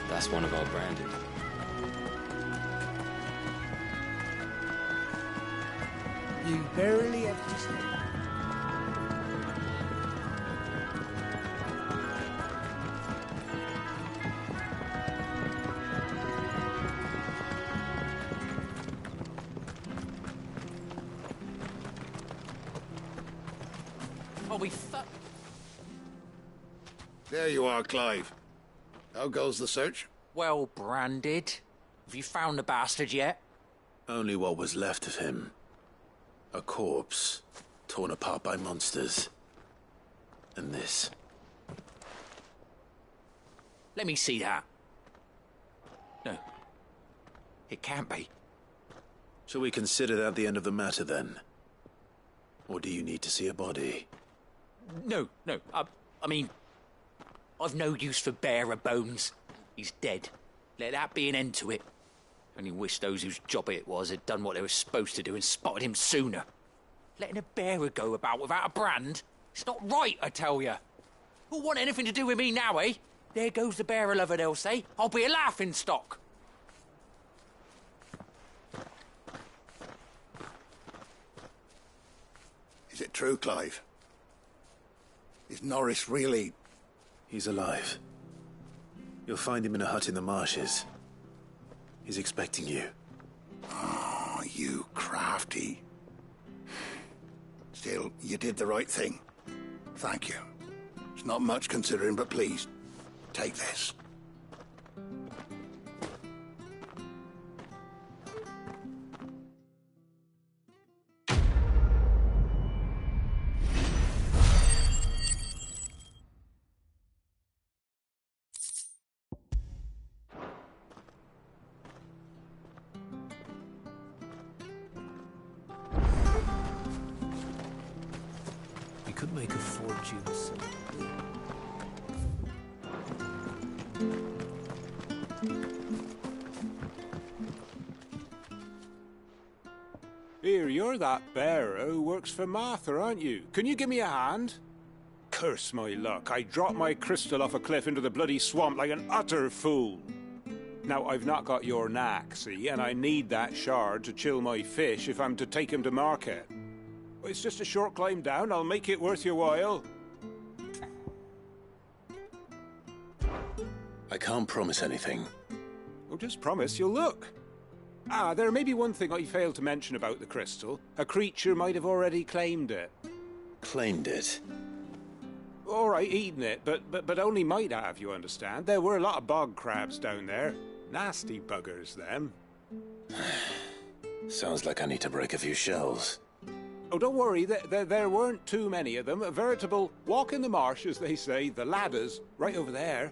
That's one of our branded. You barely have to say. Oh, we There you are, Clive. How goes the search? Well, branded. Have you found the bastard yet? Only what was left of him. A corpse, torn apart by monsters. And this. Let me see that. No. It can't be. Shall we consider that the end of the matter, then? Or do you need to see a body? No. I mean, I've no use for bearer bones. He's dead. Let that be an end to it. Only wish those whose job it was had done what they were supposed to do and spotted him sooner. Letting a bearer go about without a brand? It's not right, I tell you. Who'll want anything to do with me now, eh? There goes the bearer lover, they'll say. I'll be a laughing stock. Is it true, Clive? Is Norris really... He's alive. You'll find him in a hut in the marshes. He's expecting you. Oh, you crafty. Still, you did the right thing. Thank you. It's not much considering, but please, take this. You could make a fortune someday. Here, you're that bearer who works for Martha, aren't you? Can you give me a hand? Curse my luck, I dropped my crystal off a cliff into the bloody swamp like an utter fool. Now, I've not got your knack, see, and I need that shard to chill my fish if I'm to take him to market. It's just a short climb down. I'll make it worth your while. I can't promise anything. Oh, just promise you'll look. Ah, there may be one thing I failed to mention about the crystal. A creature might have already claimed it. Claimed it? All right, eaten it, but only might have, you understand. There were a lot of bog crabs down there. Nasty buggers, them. Sounds like I need to break a few shells. Oh, don't worry, there weren't too many of them. A veritable walk in the marsh, as they say. The ladders, right over there.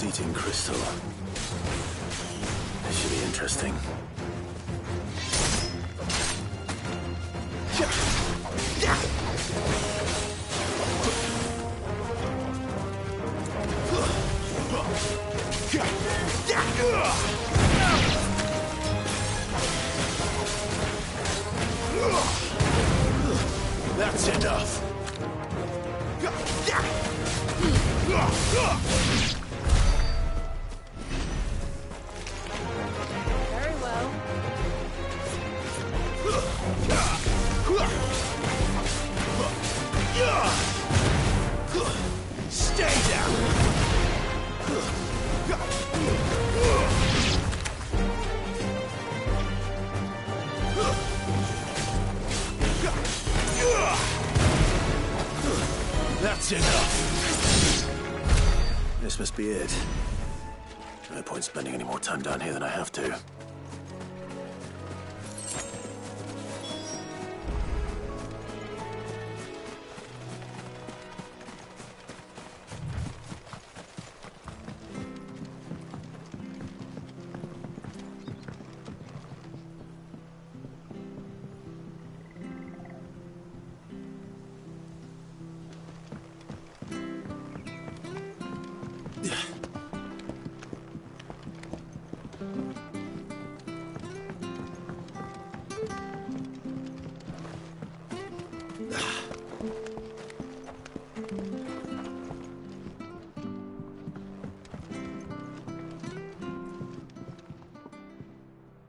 Eating crystal. This should be interesting. That's enough. Very well. Stay down. That's enough. This must be it. No point spending any more time down here than I have to.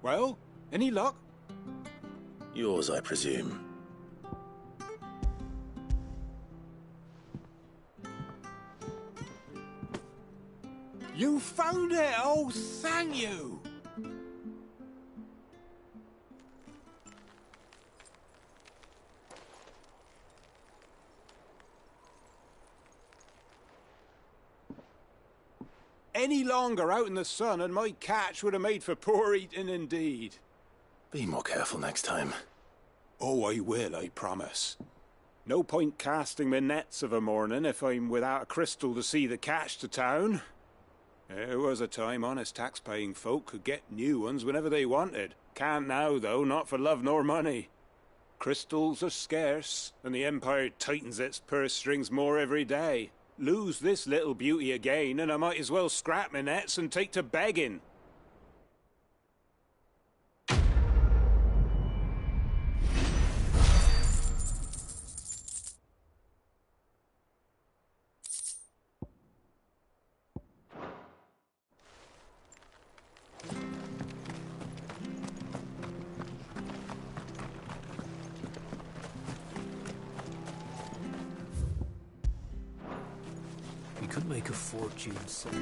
Well, any luck? Yours, I presume. You found it! Oh, thank you! Any longer out in the sun and my catch would have made for poor eating indeed. Be more careful next time. Oh, I will, I promise. No point casting my nets of a morning if I'm without a crystal to see the catch to town. There was a time honest tax-paying folk could get new ones whenever they wanted. Can't now, though, not for love nor money. Crystals are scarce, and the Empire tightens its purse strings more every day. Lose this little beauty again, and I might as well scrap my nets and take to begging. We could make a fortune sellers.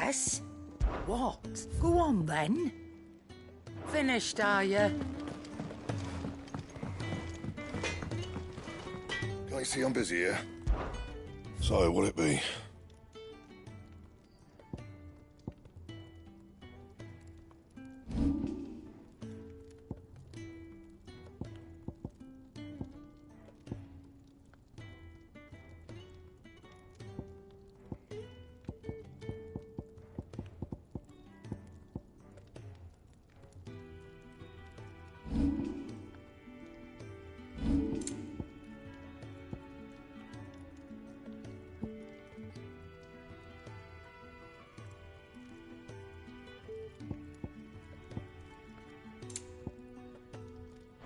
Yes? What? Go on, then. Finished, are you? Can't you see I'm busy here? So, what'll it be?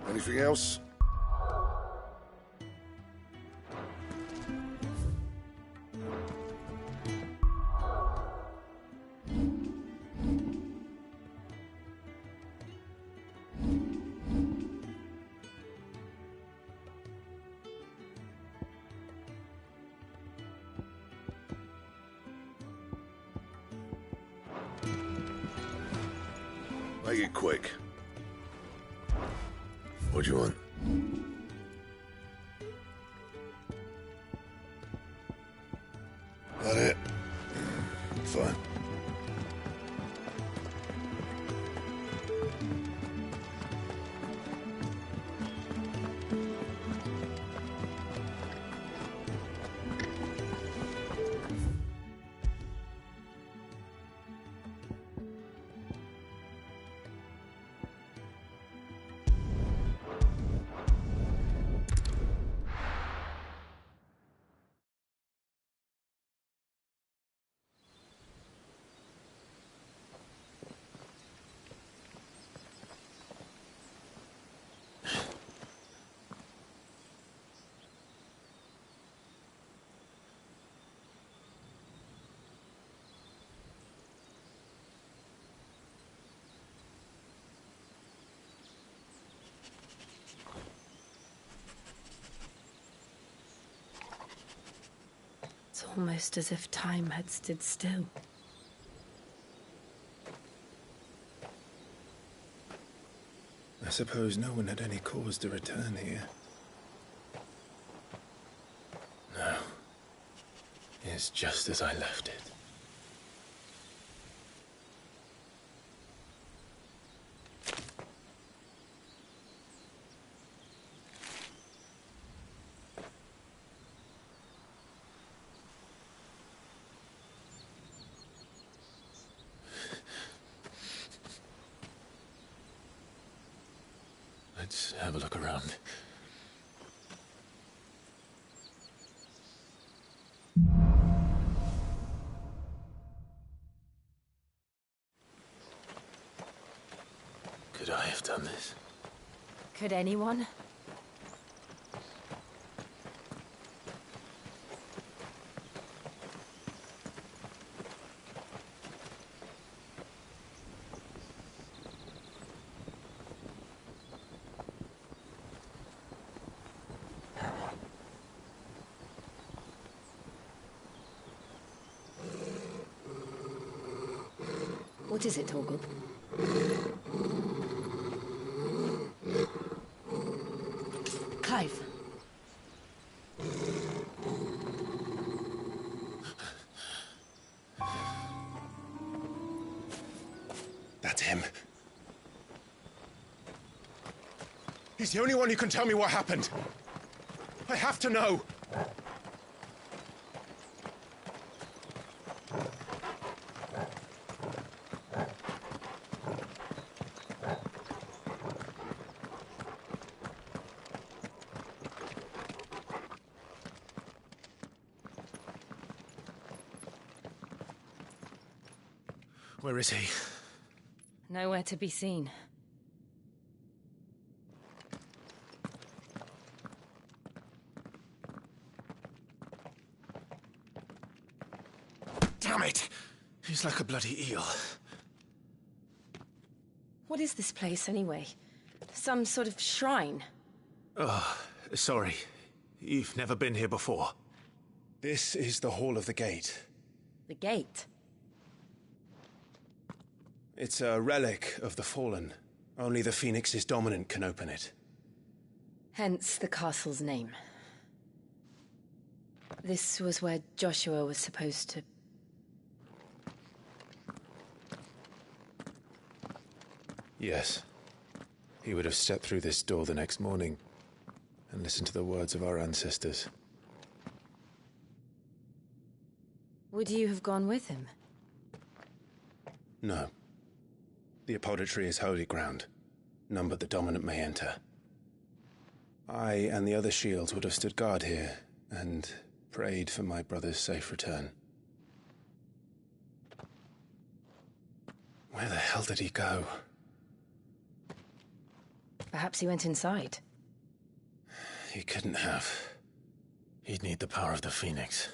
Anything else? Make it quick. What do you want? That it? Fine. It's almost as if time had stood still. I suppose no one had any cause to return here. No. It's just as I left it. Let's have a look around. Could I have done this? Could anyone? What is it, Torgal? Clive. That's him. He's the only one who can tell me what happened. I have to know. Where is he? Nowhere to be seen. Damn it! He's like a bloody eel. What is this place, anyway? Some sort of shrine? Oh, sorry. You've never been here before. This is the Hall of the Gate. The gate? It's a relic of the Fallen. Only the Phoenix's dominant can open it. Hence the castle's name. This was where Joshua was supposed to... Yes. He would have stepped through this door the next morning and listened to the words of our ancestors. Would you have gone with him? No. The apodatory is holy ground. None but the dominant may enter. I and the other shields would have stood guard here and prayed for my brother's safe return. Where the hell did he go? Perhaps he went inside. He couldn't have. He'd need the power of the Phoenix.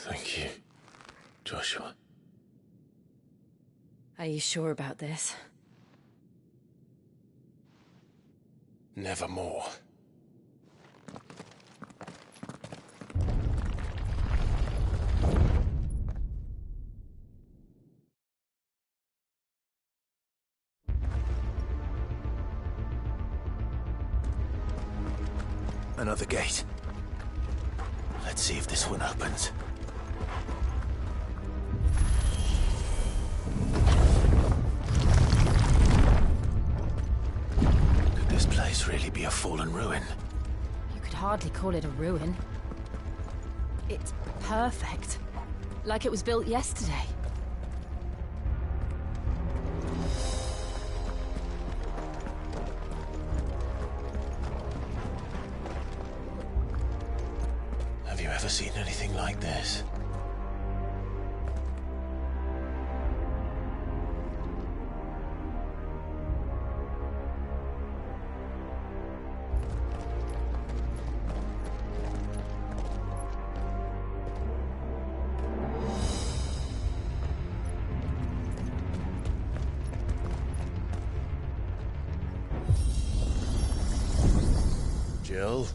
Thank you, Joshua. Are you sure about this? Nevermore. Another gate. Let's see if this one opens. Could this place really be a fallen ruin? You could hardly call it a ruin. It's perfect. Like it was built yesterday. Have you ever seen anything like this? Jill?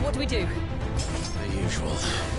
What do we do? The usual.